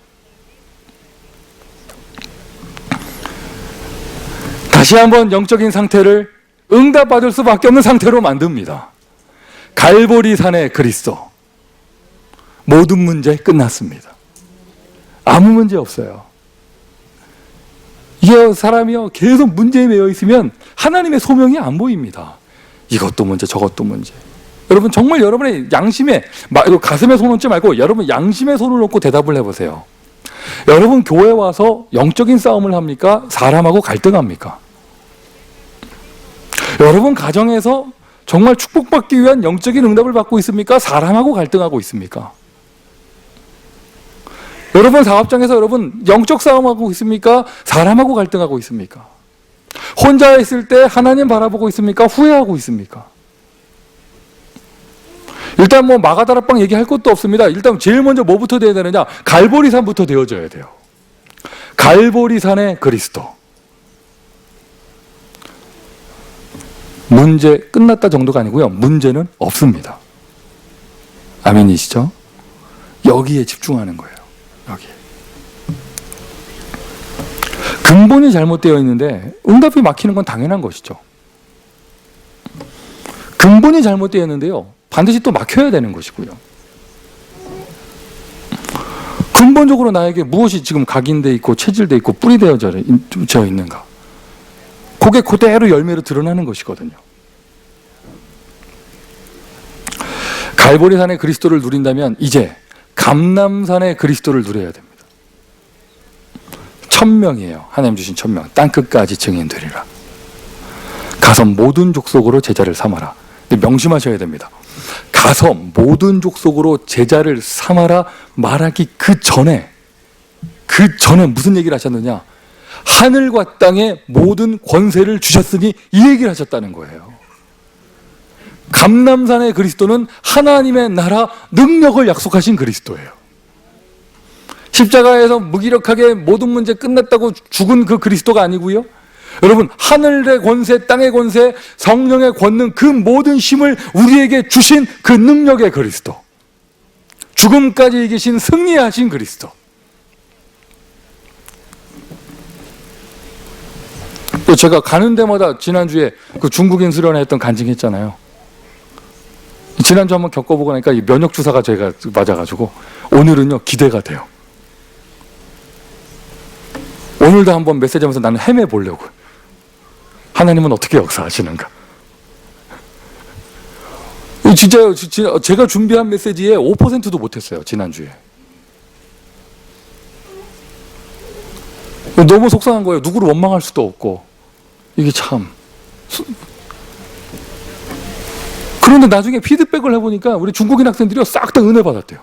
다시 한번 영적인 상태를 응답받을 수밖에 없는 상태로 만듭니다. 갈보리 산의 그리스도. 모든 문제 끝났습니다. 아무 문제 없어요. 이게 사람이요 계속 문제에 매여 있으면 하나님의 소명이 안 보입니다. 이것도 문제 저것도 문제. 여러분 정말 여러분의 양심에 가슴에 손 얹지 말고 여러분 양심에 손을 얹고 대답을 해보세요. 여러분 교회 와서 영적인 싸움을 합니까? 사람하고 갈등합니까? 여러분 가정에서 정말 축복받기 위한 영적인 응답을 받고 있습니까? 사람하고 갈등하고 있습니까? 여러분 사업장에서 여러분 영적 싸움하고 있습니까? 사람하고 갈등하고 있습니까? 혼자 있을 때 하나님 바라보고 있습니까? 후회하고 있습니까? 일단 뭐 마가다락방 얘기할 것도 없습니다. 일단 제일 먼저 뭐부터 되어야 되느냐? 갈보리산부터 되어져야 돼요. 갈보리산의 그리스도. 문제 끝났다 정도가 아니고요. 문제는 없습니다. 아멘이시죠? 여기에 집중하는 거예요. 여기에. 근본이 잘못되어 있는데 응답이 막히는 건 당연한 것이죠. 근본이 잘못되어 있는데요. 반드시 또 막혀야 되는 것이고요. 근본적으로 나에게 무엇이 지금 각인되어 있고 체질되어 있고 뿌리되어져 있는가? 그게 그대로 열매로 드러나는 것이거든요. 갈보리산의 그리스도를 누린다면 이제 감람산의 그리스도를 누려야 됩니다. 1000명이에요. 하나님 주신 1000명. 땅끝까지 증인되리라. 가서 모든 족속으로 제자를 삼아라. 근데 명심하셔야 됩니다. 가서 모든 족속으로 제자를 삼아라 말하기 그 전에 무슨 얘기를 하셨느냐? 하늘과 땅의 모든 권세를 주셨으니 이 얘기를 하셨다는 거예요. 감람산의 그리스도는 하나님의 나라 능력을 약속하신 그리스도예요. 십자가에서 무기력하게 모든 문제 끝났다고 죽은 그 그리스도가 아니고요. 여러분 하늘의 권세, 땅의 권세, 성령의 권능 그 모든 힘을 우리에게 주신 그 능력의 그리스도. 죽음까지 이기신 승리하신 그리스도. 또 제가 가는 데마다 지난주에 그 중국인 수련회 했던 간증했잖아요. 지난주 한번 겪어보고 나니까 이 면역 주사가 제가 맞아가지고 오늘은요 기대가 돼요. 오늘도 한번 메시지하면서 나는 헤매보려고. 하나님은 어떻게 역사하시는가? 진짜요. 제가 준비한 메시지에 5%도 못했어요. 지난주에. 너무 속상한 거예요. 누구를 원망할 수도 없고. 이게 참. 그런데 나중에 피드백을 해보니까 우리 중국인 학생들이 싹 다 은혜 받았대요.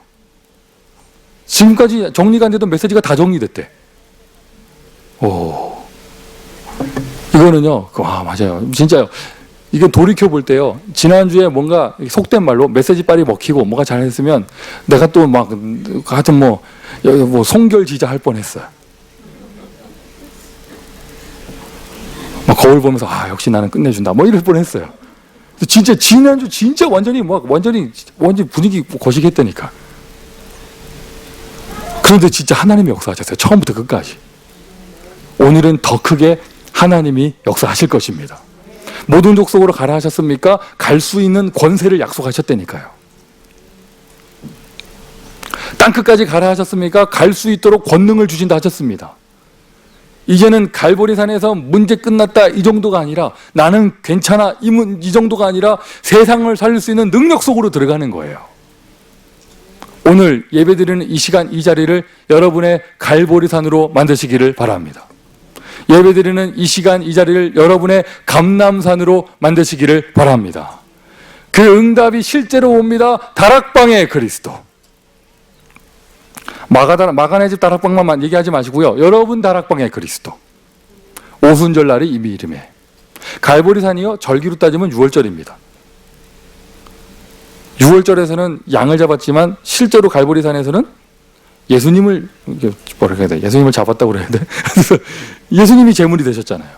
지금까지 정리가 안 되던 메시지가 다 정리됐대. 오. 이거는요, 맞아요. 진짜요. 이건 돌이켜볼 때요, 지난주에 뭔가 속된 말로 메시지 빨리 먹히고 뭐가 잘했으면 내가 또 막, 하여튼 송결지자 할 뻔 했어요. 막 거울 보면서, 역시 나는 끝내준다. 이럴 뻔 했어요. 진짜 지난주 진짜 완전히 분위기 거시기했다니까. 그런데 진짜 하나님이 역사하셨어요. 처음부터 끝까지. 오늘은 더 크게 하나님이 역사하실 것입니다. 모든 족속으로 가라 하셨습니까? 갈 수 있는 권세를 약속하셨다니까요. 땅끝까지 가라 하셨습니까? 갈 수 있도록 권능을 주신다 하셨습니다. 이제는 갈보리산에서 문제 끝났다 이 정도가 아니라 나는 괜찮아 이 정도가 아니라 세상을 살릴 수 있는 능력 속으로 들어가는 거예요. 오늘 예배드리는 이 시간 이 자리를 여러분의 갈보리산으로 만드시기를 바랍니다. 예배드리는 이 시간 이 자리를 여러분의 감람산으로 만드시기를 바랍니다. 그 응답이 실제로 옵니다. 다락방의 그리스도. 마가네 집 다락방만 얘기하지 마시고요. 여러분 다락방의 그리스도. 오순절 날이 이미 이름에. 갈보리산이요, 절기로 따지면 6월절입니다. 6월절에서는 양을 잡았지만 실제로 갈보리산에서는 예수님을 뭐라 해야 돼? 예수님을 잡았다고 그래야 돼? 예수님이 제물이 되셨잖아요.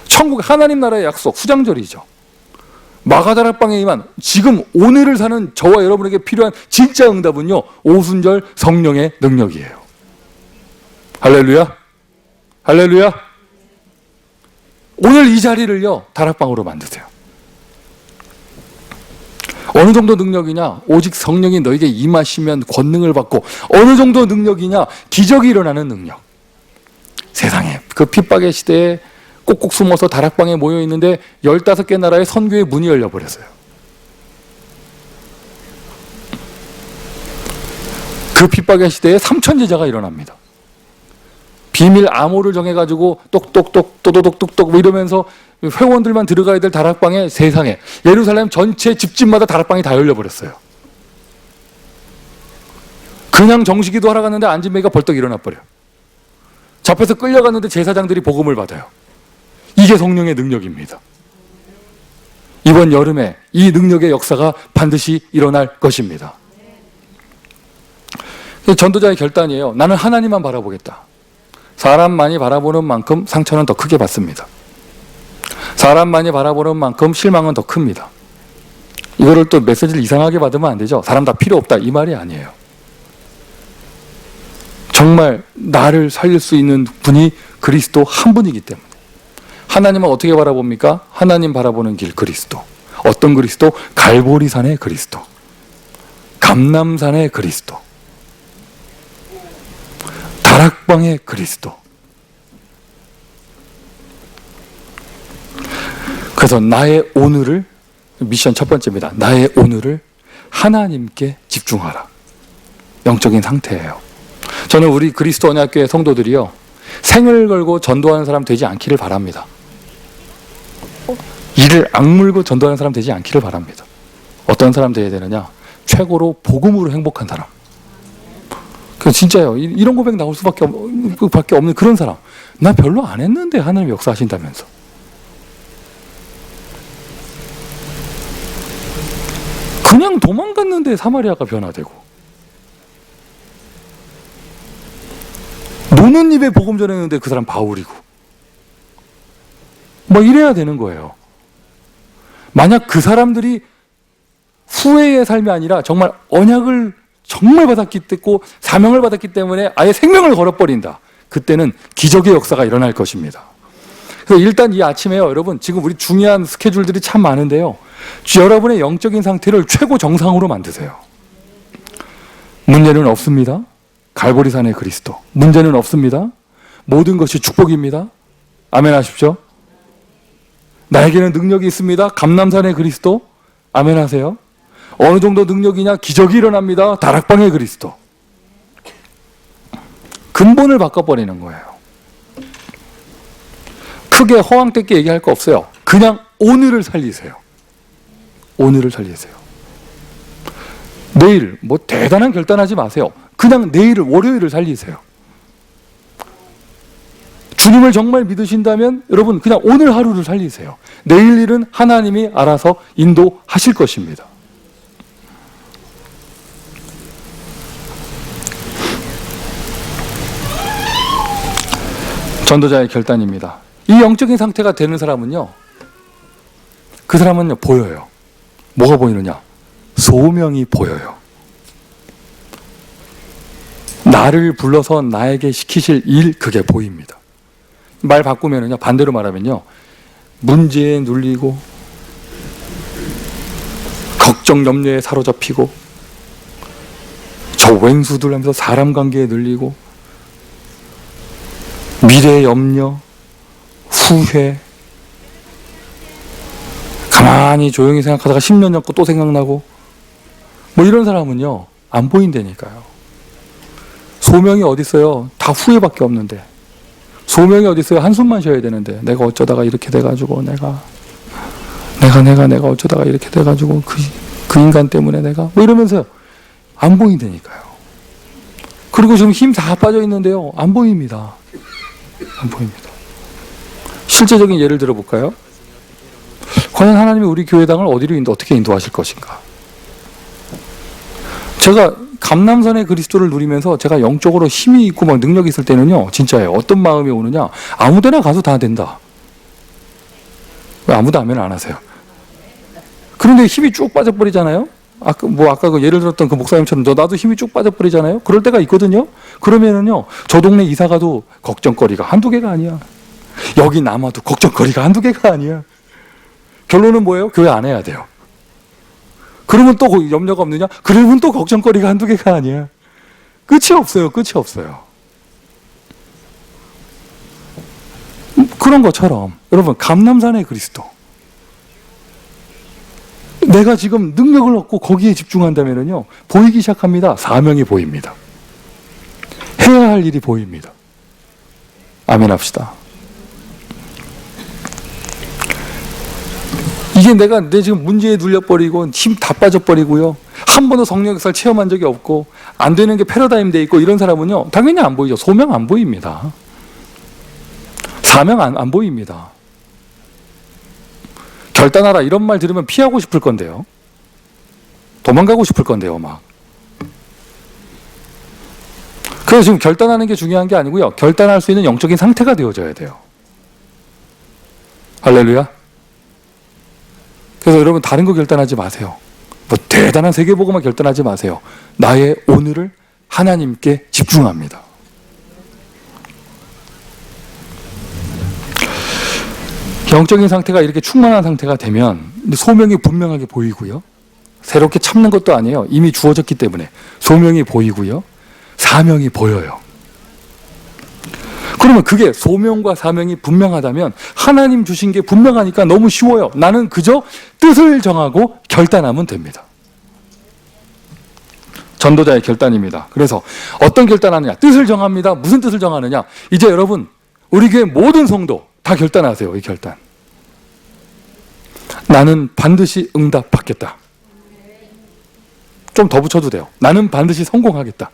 천국 하나님 나라의 약속 후장절이죠. 마가다락방에 임한 지금 오늘을 사는 저와 여러분에게 필요한 진짜 응답은요, 오순절 성령의 능력이에요. 할렐루야. 할렐루야. 오늘 이 자리를요 다락방으로 만드세요. 어느 정도 능력이냐? 오직 성령이 너에게 임하시면 권능을 받고, 어느 정도 능력이냐? 기적이 일어나는 능력. 세상에 그 핍박의 시대에 꼭꼭 숨어서 다락방에 모여 있는데 15개 나라의 선교의 문이 열려버렸어요. 그 핍박의 시대에 3천 제자가 일어납니다. 비밀 암호를 정해가지고 똑똑똑 또도독똑똑 뭐 이러면서 회원들만 들어가야 될 다락방에, 세상에 예루살렘 전체 집집마다 다락방이 다 열려버렸어요. 그냥 정식기도 하러 갔는데 안진뱅이가 벌떡 일어나 버려요. 잡혀서 끌려갔는데 제사장들이 복음을 받아요. 이게 성령의 능력입니다. 이번 여름에 이 능력의 역사가 반드시 일어날 것입니다. 전도자의 결단이에요. 나는 하나님만 바라보겠다. 사람 많이 바라보는 만큼 상처는 더 크게 받습니다. 사람 많이 바라보는 만큼 실망은 더 큽니다. 이거를 또 메시지를 이상하게 받으면 안 되죠. 사람 다 필요 없다 이 말이 아니에요. 정말 나를 살릴 수 있는 분이 그리스도 한 분이기 때문에. 하나님은 어떻게 바라봅니까? 하나님 바라보는 길 그리스도. 어떤 그리스도? 갈보리산의 그리스도, 감람산의 그리스도, 다락방의 그리스도. 그래서 나의 오늘을, 미션 첫 번째입니다. 나의 오늘을 하나님께 집중하라. 영적인 상태예요. 저는 우리 그리스도 언약교회 성도들이요, 생을 걸고 전도하는 사람 되지 않기를 바랍니다. 이를 악물고 전도하는 사람 되지 않기를 바랍니다. 어떤 사람 되어야 되느냐? 최고로 복음으로 행복한 사람. 그 진짜요. 이런 고백 나올 수밖에 없는 그런 사람. 나 별로 안 했는데 하나님 역사하신다면서. 그냥 도망갔는데 사마리아가 변화되고, 노는 입에 복음 전했는데 그 사람 바울이고, 뭐 이래야 되는 거예요. 만약 그 사람들이 후회의 삶이 아니라 정말 언약을 정말 받았기 때문에, 사명을 받았기 때문에 아예 생명을 걸어버린다. 그때는 기적의 역사가 일어날 것입니다. 그래서 일단 이 아침에요, 여러분, 지금 우리 중요한 스케줄들이 참 많은데요, 여러분의 영적인 상태를 최고 정상으로 만드세요. 문제는 없습니다. 갈보리산의 그리스도. 문제는 없습니다. 모든 것이 축복입니다. 아멘 하십시오. 나에게는 능력이 있습니다. 감람산의 그리스도. 아멘 하세요. 어느 정도 능력이냐? 기적이 일어납니다. 다락방의 그리스도. 근본을 바꿔버리는 거예요. 크게 허황되게 얘기할 거 없어요. 그냥 오늘을 살리세요. 오늘을 살리세요. 내일 뭐 대단한 결단하지 마세요. 그냥 내일을, 월요일을 살리세요. 주님을 정말 믿으신다면 여러분 그냥 오늘 하루를 살리세요. 내일 일은 하나님이 알아서 인도하실 것입니다. 전도자의 결단입니다. 이 영적인 상태가 되는 사람은요, 그 사람은요 보여요. 뭐가 보이느냐? 소명이 보여요. 나를 불러서 나에게 시키실 일, 그게 보입니다. 말 바꾸면은요, 반대로 말하면요, 문제에 눌리고 걱정 염려에 사로잡히고 저 왼수들 하면서 사람 관계에 눌리고 미래 염려, 후회, 가만히 조용히 생각하다가 10년 전거 또 생각나고 뭐 이런 사람은요 안 보인다니까요. 소명이 어디 있어요? 다 후회밖에 없는데. 소명이 어디 있어요? 한숨만 쉬어야 되는데, 내가 어쩌다가 이렇게 돼가지고 내가 어쩌다가 이렇게 돼가지고 그 인간 때문에 내가 뭐 이러면서 안 보인다니까요. 그리고 지금 힘 다 빠져 있는데요, 안 보입니다. 안 보입니다. 실제적인 예를 들어볼까요? 과연 하나님이 우리 교회당을 어디로 어떻게 인도하실 것인가? 제가 감람산의 그리스도를 누리면서 제가 영적으로 힘이 있고 막 능력이 있을 때는요, 진짜예요. 어떤 마음이 오느냐? 아무데나 가도 다 된다. 왜 아무도 아멘 안 하세요? 그런데 힘이 쭉 빠져버리잖아요? 아까 그 예를 들었던 그 목사님처럼 나도 힘이 쭉 빠져버리잖아요? 그럴 때가 있거든요? 그러면은요, 저 동네 이사 가도 걱정거리가 한두 개가 아니야. 여기 남아도 걱정거리가 한두 개가 아니야. 결론은 뭐예요? 교회 안 해야 돼요. 그러면 또 염려가 없느냐? 그러면 또 걱정거리가 한두 개가 아니야. 끝이 없어요. 끝이 없어요. 그런 것처럼 여러분, 감람산의 그리스도, 내가 지금 능력을 얻고 거기에 집중한다면요, 보이기 시작합니다. 사명이 보입니다. 해야 할 일이 보입니다. 아멘 합시다. 이게 내 지금 문제에 눌려버리고 힘 다 빠져버리고요, 한 번도 성령 역사를 체험한 적이 없고 안 되는 게 패러다임 돼 있고 이런 사람은요, 당연히 안 보이죠. 소명 안 보입니다. 사명 안 보입니다. 결단하라 이런 말 들으면 피하고 싶을 건데요, 도망가고 싶을 건데요, 막. 그래서 지금 결단하는 게 중요한 게 아니고요, 결단할 수 있는 영적인 상태가 되어져야 돼요. 할렐루야. 그래서 여러분, 다른 거 결단하지 마세요. 뭐 대단한 세계보고만 결단하지 마세요. 나의 오늘을 하나님께 집중합니다. 영적인 상태가 이렇게 충만한 상태가 되면 소명이 분명하게 보이고요, 새롭게 참는 것도 아니에요. 이미 주어졌기 때문에 소명이 보이고요, 사명이 보여요. 그러면 그게 소명과 사명이 분명하다면 하나님 주신 게 분명하니까 너무 쉬워요. 나는 그저 뜻을 정하고 결단하면 됩니다. 전도자의 결단입니다. 그래서 어떤 결단하느냐? 뜻을 정합니다. 무슨 뜻을 정하느냐? 이제 여러분, 우리 교회 모든 성도 다 결단하세요. 이 결단. 나는 반드시 응답받겠다. 좀 더 붙여도 돼요. 나는 반드시 성공하겠다.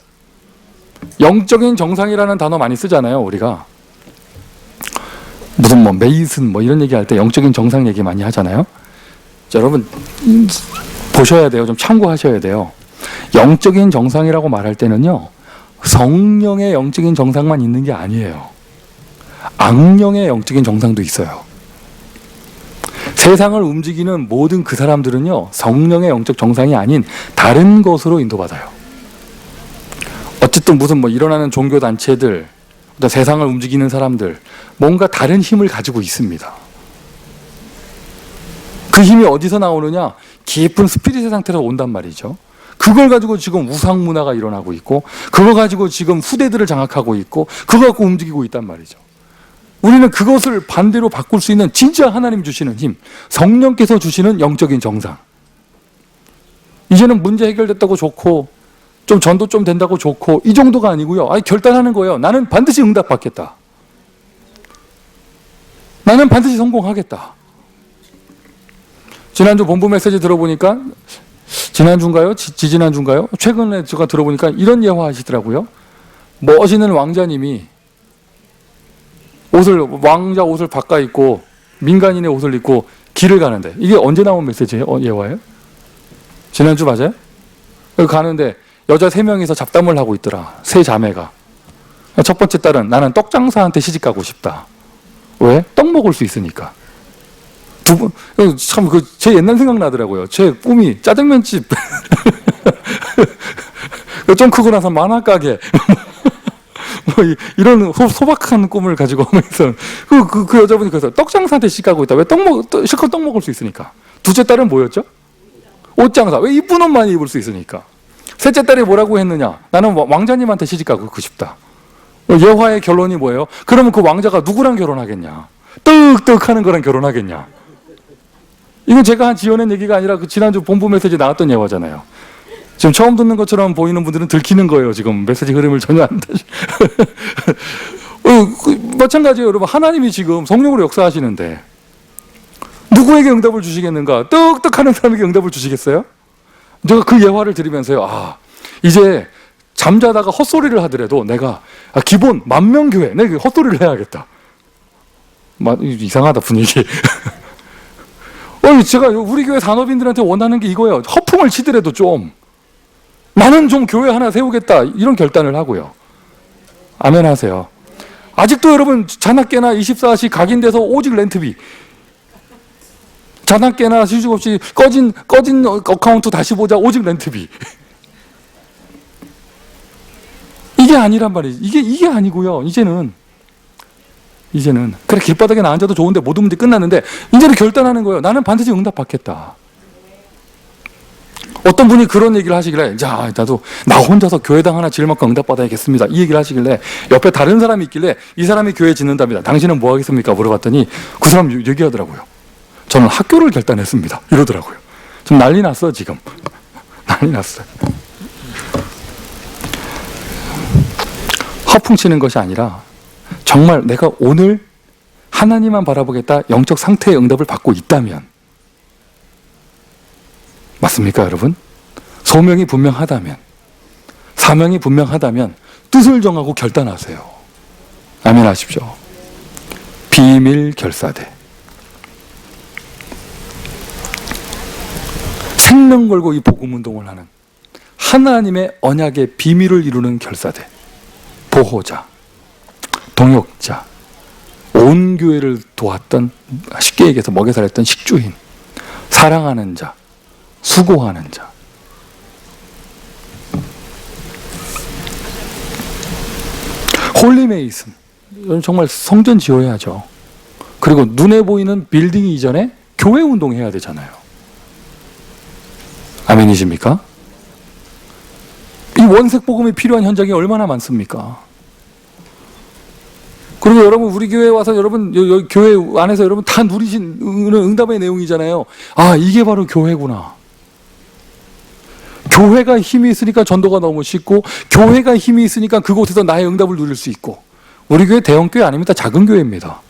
영적인 정상이라는 단어 많이 쓰잖아요, 우리가. 무슨 뭐 메이슨 뭐 이런 얘기할 때 영적인 정상 얘기 많이 하잖아요. 자, 여러분 보셔야 돼요. 좀 참고하셔야 돼요. 영적인 정상이라고 말할 때는요, 성령의 영적인 정상만 있는 게 아니에요. 악령의 영적인 정상도 있어요. 세상을 움직이는 모든 그 사람들은요, 성령의 영적 정상이 아닌 다른 것으로 인도받아요. 어쨌든 무슨 뭐 일어나는 종교단체들, 세상을 움직이는 사람들, 뭔가 다른 힘을 가지고 있습니다. 그 힘이 어디서 나오느냐? 깊은 스피릿의 상태에서 온단 말이죠. 그걸 가지고 지금 우상 문화가 일어나고 있고, 그거 가지고 지금 후대들을 장악하고 있고, 그거 갖고 움직이고 있단 말이죠. 우리는 그것을 반대로 바꿀 수 있는 진짜 하나님 주시는 힘, 성령께서 주시는 영적인 정상. 이제는 문제 해결됐다고 좋고, 좀 전도 좀 된다고 좋고, 이 정도가 아니고요. 결단하는 거예요. 나는 반드시 응답받겠다. 나는 반드시 성공하겠다. 지난주 본부 메시지 들어보니까, 지난주인가요? 지지난주인가요? 최근에 제가 들어보니까 이런 예화 하시더라고요. 멋있는 왕자님이 왕자 옷을 바꿔 입고 민간인의 옷을 입고 길을 가는데, 이게 언제 나온 메시지예요? 예화예요? 지난주 맞아요? 가는데 여자 3명이서 잡담을 하고 있더라. 3자매가. 첫 번째 딸은 나는 떡장사한테 시집가고 싶다. 왜? 떡 먹을 수 있으니까. 참, 제 옛날 생각나더라고요. 제 꿈이 짜장면집. 좀 크고 나서 만화가게. 뭐 이런 소박한 꿈을 가지고 오면서 그 여자분이 그래서 떡장사한테 시집가고 있다. 왜 실컷 떡 먹을 수 있으니까. 둘째 딸은 뭐였죠? 옷장사. 왜 이쁜 옷 많이 입을 수 있으니까. 셋째 딸이 뭐라고 했느냐? 나는 왕자님한테 시집가고 싶다. 예화의 결론이 뭐예요? 그러면 그 왕자가 누구랑 결혼하겠냐? 떡떡 하는 거랑 결혼하겠냐? 이건 제가 한 지어낸 얘기가 아니라 그 지난주 본부 메시지 나왔던 예화잖아요. 지금 처음 듣는 것처럼 보이는 분들은 들키는 거예요. 지금 메시지 흐름을 전혀 안 다시. 마찬가지예요, 여러분. 하나님이 지금 성령으로 역사하시는데 누구에게 응답을 주시겠는가? 떡떡하는 사람에게 응답을 주시겠어요? 제가 그 예화를 들으면서요, 이제 잠자다가 헛소리를 하더라도 내가 기본 만명교회, 내가 헛소리를 해야겠다. 이상하다, 분위기. 제가 우리 교회 산업인들한테 원하는 게 이거예요. 허풍을 치더라도 좀, 나는 좀 교회 하나 세우겠다, 이런 결단을 하고요. 아멘 하세요. 아직도 여러분 자나깨나 24시 각인돼서 오직 렌트비, 자나깨나 휴직 없이 꺼진 어카운트 다시 보자, 오직 렌트비. 이게 아니란 말이지. 이게 아니고요. 이제는 그래, 길바닥에 나 앉아도 좋은데 모든 문제 끝났는데 이제는 결단하는 거예요. 나는 반드시 응답받겠다. 어떤 분이 그런 얘기를 하시길래, 자, 나도 나 혼자서 교회당 하나 지을 만큼 응답받아야겠습니다. 이 얘기를 하시길래 옆에 다른 사람이 있길래 이 사람이 교회 짓는답니다. 당신은 뭐 하겠습니까? 물어봤더니 그 사람 얘기하더라고요. 저는 학교를 결단했습니다. 이러더라고요. 좀 난리 났어, 지금. 난리 났어요. 허풍치는 것이 아니라 정말 내가 오늘 하나님만 바라보겠다, 영적 상태의 응답을 받고 있다면, 맞습니까, 여러분? 소명이 분명하다면, 사명이 분명하다면 뜻을 정하고 결단하세요. 아멘 하십시오. 비밀 결사대. 생명 걸고 이 복음 운동을 하는 하나님의 언약의 비밀을 이루는 결사대. 보호자, 동역자, 온 교회를 도왔던, 쉽게 얘기해서 먹여 살렸던 식주인, 사랑하는 자, 수고하는 자. 홀리 메이슨. 정말 성전 지어야죠. 그리고 눈에 보이는 빌딩 이전에 교회 운동해야 되잖아요. 아멘이십니까? 이 원색 복음이 필요한 현장이 얼마나 많습니까? 그리고 여러분, 우리 교회에 와서 여러분, 교회 안에서 여러분 다 누리신 응답의 내용이잖아요. 아, 이게 바로 교회구나. 교회가 힘이 있으니까 전도가 너무 쉽고, 교회가 힘이 있으니까 그곳에서 나의 응답을 누릴 수 있고. 우리 교회 대형 교회 아닙니다. 작은 교회입니다.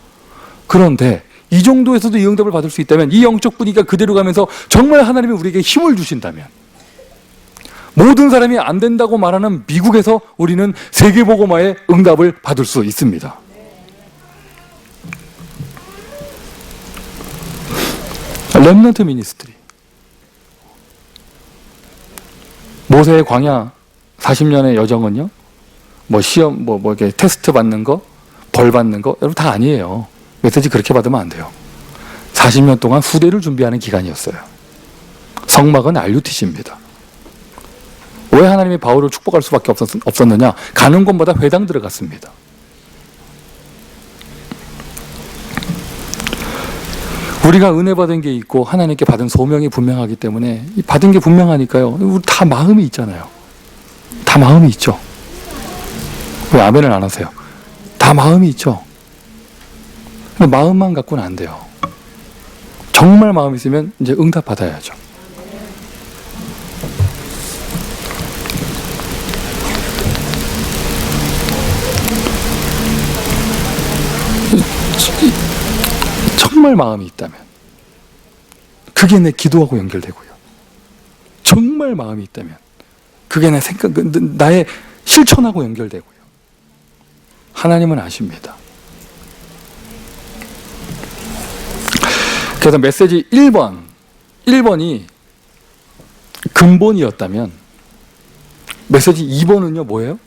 그런데 이 정도에서도 이 응답을 받을 수 있다면, 이 영적 분위기가 그대로 가면서 정말 하나님이 우리에게 힘을 주신다면, 모든 사람이 안 된다고 말하는 미국에서 우리는 세계복음화의 응답을 받을 수 있습니다. 렘넌트 미니스트리. 모세의 광야 40년의 여정은요, 뭐 시험, 뭐 이렇게 테스트 받는 거, 벌 받는 거, 여러분 다 아니에요. 메시지 그렇게 받으면 안 돼요. 40년 동안 후대를 준비하는 기간이었어요. 성막은 RUTC입니다. 왜 하나님이 바울을 축복할 수밖에 없었느냐? 가는 곳마다 회당 들어갔습니다. 우리가 은혜 받은 게 있고 하나님께 받은 소명이 분명하기 때문에, 이 받은 게 분명하니까요, 우리 다 마음이 있잖아요. 다 마음이 있죠. 왜 아멘을 안 하세요? 다 마음이 있죠. 근데 마음만 갖고는 안 돼요. 정말 마음이 있으면 이제 응답 받아야죠. 정말 마음이 있다면, 그게 내 기도하고 연결되고요. 정말 마음이 있다면 그게 내 생각, 나의 실천하고 연결되고요. 하나님은 아십니다. 그래서 메시지 1번이 근본이었다면, 메시지 2번은요 뭐예요?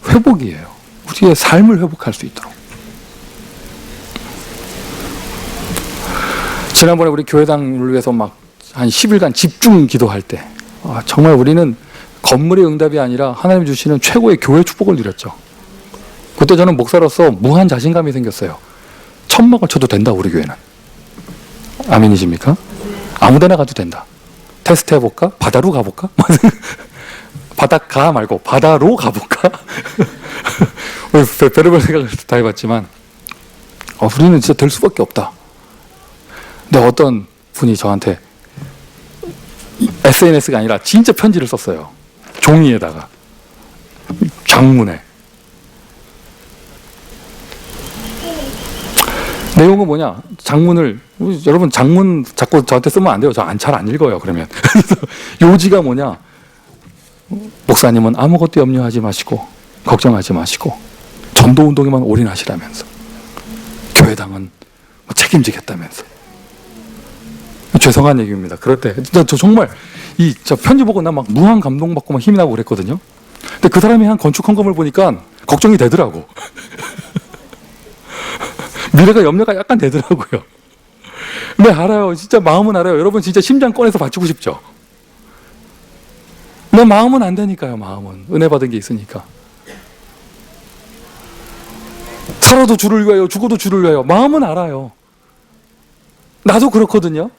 회복이에요. 우리의 삶을 회복할 수 있도록. 지난번에 우리 교회당을 위해서 막 한 10일간 집중 기도할 때, 정말 우리는 건물의 응답이 아니라 하나님 주시는 최고의 교회 축복을 누렸죠. 그때 저는 목사로서 무한 자신감이 생겼어요. 천막을 쳐도 된다, 우리 교회는. 아멘이십니까? 아무데나 가도 된다. 테스트 해볼까? 바다로 가볼까? 바닷가 말고 바다로 가볼까? 별의별 생각을 다 해봤지만, 우리는 진짜 될 수밖에 없다. 근데 어떤 분이 저한테 SNS가 아니라 진짜 편지를 썼어요. 종이에다가, 장문에. 내용은 뭐냐? 장문을, 여러분 장문 자꾸 저한테 쓰면 안 돼요. 저 잘 안 읽어요, 그러면. 요지가 뭐냐? 목사님은 아무것도 염려하지 마시고 걱정하지 마시고 전도운동에만 올인하시라면서, 교회당은 책임지겠다면서. 죄송한 얘기입니다. 그럴 때 저 정말 저 편지 보고 나 막 무한 감동받고 막 힘이 나고 그랬거든요. 근데 그 사람이 한 건축 헌금을 보니까 걱정이 되더라고. 미래가 염려가 약간 되더라고요. 근데 알아요. 진짜 마음은 알아요. 여러분 진짜 심장 꺼내서 바치고 싶죠? 내 마음은 안 되니까요. 마음은 은혜 받은 게 있으니까. 살아도 주를 위하여, 죽어도 주를 위하여. 마음은 알아요. 나도 그렇거든요.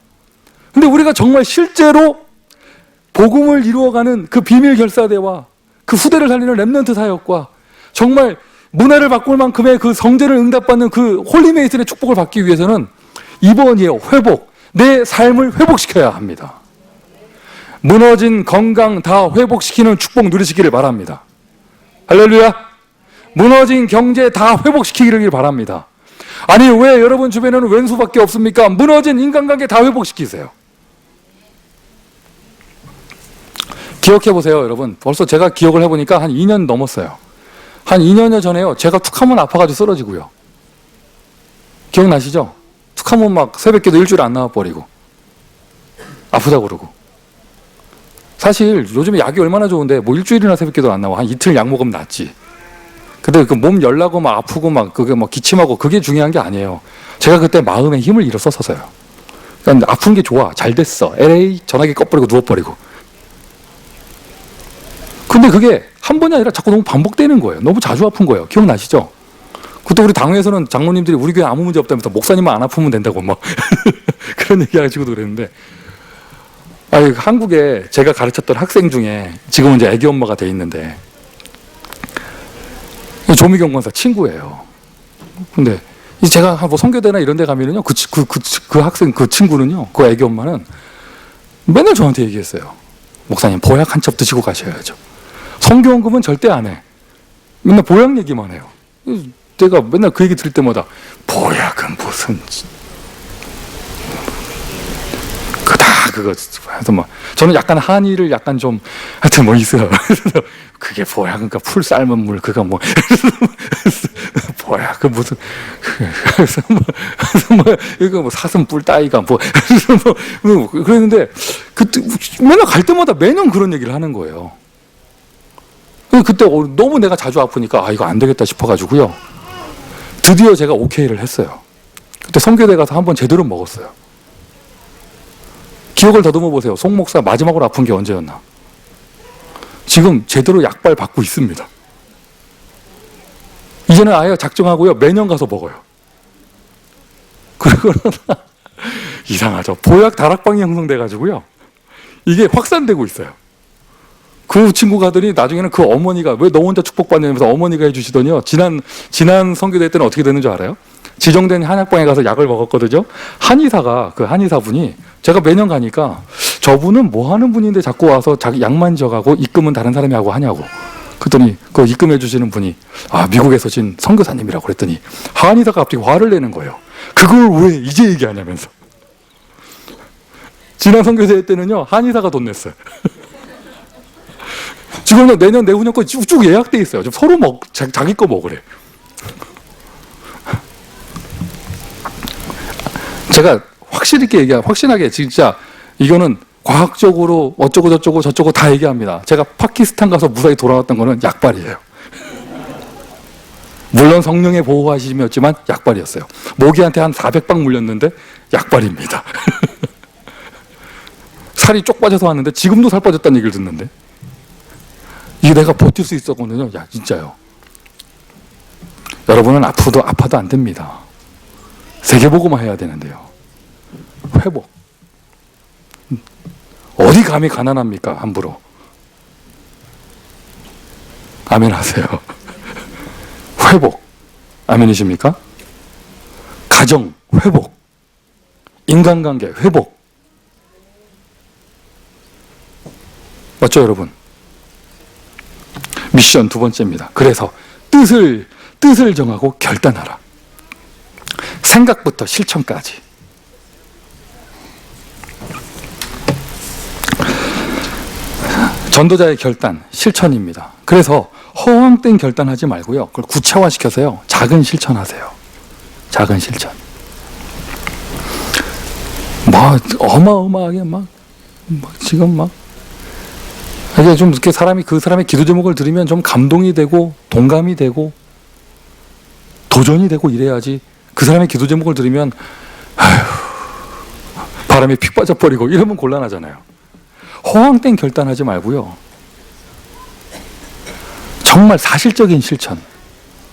근데 우리가 정말 실제로 복음을 이루어가는 그 비밀 결사대와 그 후대를 살리는 렘넌트 사역과 정말 문화를 바꿀 만큼의 그 성전을 응답받는 그 홀리메이슨의 축복을 받기 위해서는 이번이에요. 회복. 내 삶을 회복시켜야 합니다. 무너진 건강 다 회복시키는 축복 누리시기를 바랍니다. 할렐루야. 무너진 경제 다 회복시키기를 바랍니다. 아니 왜 여러분 주변에는 왼수밖에 없습니까? 무너진 인간관계 다 회복시키세요. 기억해보세요 여러분. 벌써 제가 기억을 해보니까 한 2년 넘었어요. 한 2년여 전에요. 제가 툭 하면 아파가지고 쓰러지고요. 기억나시죠? 툭 하면 막 새벽기도 일주일 안 나와버리고 아프다고 그러고. 사실 요즘에 약이 얼마나 좋은데 뭐 일주일이나 새벽기도 안 나와. 한 이틀 약 먹으면 낫지. 근데 그 몸 열나고 막 아프고 막 그게 막 기침하고 그게 중요한 게 아니에요. 제가 그때 마음의 힘을 잃었었어요. 그러니까 아픈 게 좋아. 잘 됐어. LA 전화기 꺼버리고 누워버리고. 근데 그게 한 번이 아니라 자꾸 너무 반복되는 거예요. 너무 자주 아픈 거예요. 기억나시죠? 그때 우리 당회에서는 장로님들이 우리 교회 아무 문제 없다면서 목사님만 안 아프면 된다고 막 그런 얘기 하시고도 그랬는데, 아니, 한국에 제가 가르쳤던 학생 중에 지금은 이제 애기 엄마가 돼 있는데 조미경 권사 친구예요. 근데 제가 뭐 선교대나 이런 데 가면은요, 그 학생, 그 친구는요, 그 애기 엄마는 맨날 저한테 얘기했어요. 목사님, 보약 한 첩 드시고 가셔야죠. 성교원금은 절대 안 해. 맨날 보약 얘기만 해요. 제가 맨날 그 얘기 들을 때마다 보약은 무슨 그거 해서 막 저는 약간 한의를 약간 좀 하여튼 뭐 있어요. 그게 보약은 그러니까 풀 삶은 물 그거 뭐 보약 그 무슨 그래서 뭐 이거 뭐 사슴 뿔 따위가 뭐 그랬는데 그때 맨날 갈 때마다 매년 그런 얘기를 하는 거예요. 그때 너무 내가 자주 아프니까 아 이거 안 되겠다 싶어가지고요. 드디어 제가 오케이를 했어요. 그때 선교대 가서 한번 제대로 먹었어요. 기억을 더듬어 보세요. 송 목사 마지막으로 아픈 게 언제였나? 지금 제대로 약발 받고 있습니다. 이제는 아예 작정하고요. 매년 가서 먹어요. 그러나 이상하죠. 보약 다락방이 형성돼가지고요. 이게 확산되고 있어요. 그 친구 가더니 나중에는 그 어머니가 왜 너 혼자 축복받냐면서 어머니가 해주시더니요. 지난 선교대 때는 어떻게 되는 줄 알아요? 지정된 한약방에 가서 약을 먹었거든요. 한의사가 그 한의사분이 제가 매년 가니까 저분은 뭐 하는 분인데 자꾸 와서 자기 약만 져가고 입금은 다른 사람이 하고 하냐고. 그랬더니 그 입금해 주시는 분이 아 미국에서 진 선교사님이라고 그랬더니 한의사가 갑자기 화를 내는 거예요. 그걸 왜 이제 얘기하냐면서. 지난 선교대 때는요 한의사가 돈 냈어요. 지금은 내년 내후년 거 쭉 예약돼 있어요. 좀 서로 자기 거 먹으래. 제가 확신하게 진짜 이거는 과학적으로 어쩌고 저쩌고 저쩌고 다 얘기합니다. 제가 파키스탄 가서 무사히 돌아왔던 거는 약발이에요. 물론 성령의 보호하심이었지만 약발이었어요. 모기한테 한 400방 물렸는데 약발입니다. 살이 쪽 빠져서 왔는데 지금도 살 빠졌다는 얘기를 듣는데 이게 내가 버틸 수 있었거든요. 야 진짜요. 여러분은 아파도 안 됩니다. 세계복음화 해야 되는데요. 회복. 어디 감히 가난합니까? 함부로. 아멘 하세요. 회복. 아멘이십니까? 가정 회복. 인간관계 회복. 맞죠 여러분? 미션 두 번째입니다. 그래서 뜻을 정하고 결단하라. 생각부터 실천까지. 전도자의 결단, 실천입니다. 그래서 허황된 결단하지 말고요. 그걸 구체화시켜서요. 작은 실천하세요. 작은 실천. 막 어마어마하게 막 지금 막 이게 좀 이렇게 그 사람의 기도 제목을 들으면 좀 감동이 되고 동감이 되고 도전이 되고 이래야지. 그 사람의 기도 제목을 들으면 아휴, 바람에 픽 빠져버리고 이러면 곤란하잖아요. 허황된 결단하지 말고요. 정말 사실적인 실천.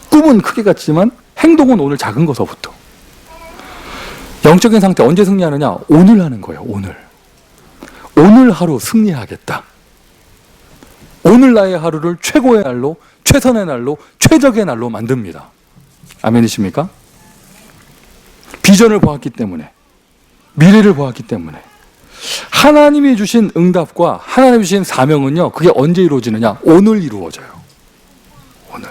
꿈은 크게 같지만 행동은 오늘 작은 것서부터. 영적인 상태 언제 승리하느냐? 오늘 하는 거예요. 오늘. 오늘 하루 승리하겠다. 오늘 나의 하루를 최고의 날로, 최선의 날로, 최적의 날로 만듭니다. 아멘이십니까? 비전을 보았기 때문에, 미래를 보았기 때문에. 하나님이 주신 응답과 하나님이 주신 사명은요, 그게 언제 이루어지느냐? 오늘 이루어져요. 오늘.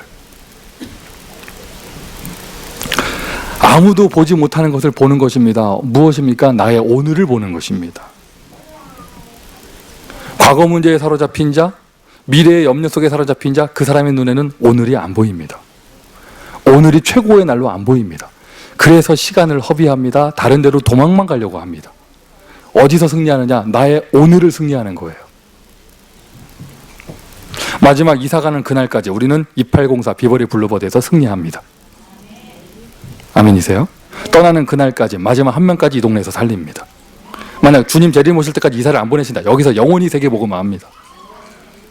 아무도 보지 못하는 것을 보는 것입니다. 무엇입니까? 나의 오늘을 보는 것입니다. 과거 문제에 사로잡힌 자, 미래의 염려 속에 사로잡힌 자, 그 사람의 눈에는 오늘이 안 보입니다. 오늘이 최고의 날로 안 보입니다. 그래서 시간을 허비합니다. 다른 데로 도망만 가려고 합니다. 어디서 승리하느냐? 나의 오늘을 승리하는 거예요. 마지막 이사가는 그날까지 우리는 2804 비버리 블루버드에서 승리합니다. 아멘이세요? 떠나는 그날까지 마지막 한 명까지 이 동네에서 살립니다. 만약 주님 재림 오실 때까지 이사를 안 보내신다. 여기서 영원히 세계복음을 합니다.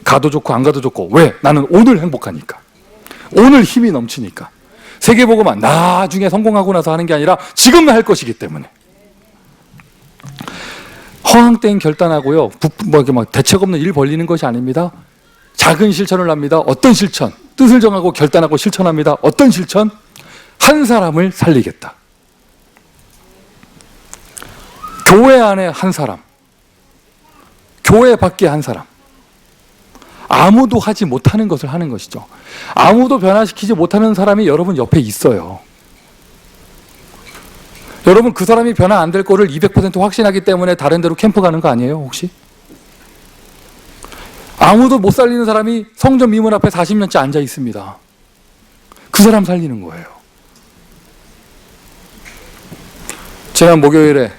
가도 좋고 안 가도 좋고. 왜? 나는 오늘 행복하니까. 오늘 힘이 넘치니까. 세계복음은 나중에 성공하고 나서 하는 게 아니라 지금 할 것이기 때문에. 허황된 결단하고요, 막 대책 없는 일 벌리는 것이 아닙니다. 작은 실천을 합니다. 어떤 실천? 뜻을 정하고 결단하고 실천합니다. 어떤 실천? 한 사람을 살리겠다. 교회 안에 한 사람, 교회 밖에 한 사람. 아무도 하지 못하는 것을 하는 것이죠. 아무도 변화시키지 못하는 사람이 여러분 옆에 있어요. 여러분 그 사람이 변화 안 될 거를 200% 확신하기 때문에 다른 데로 캠프 가는 거 아니에요, 혹시? 아무도 못 살리는 사람이 성전 미문 앞에 40년째 앉아 있습니다. 그 사람 살리는 거예요. 지난 목요일에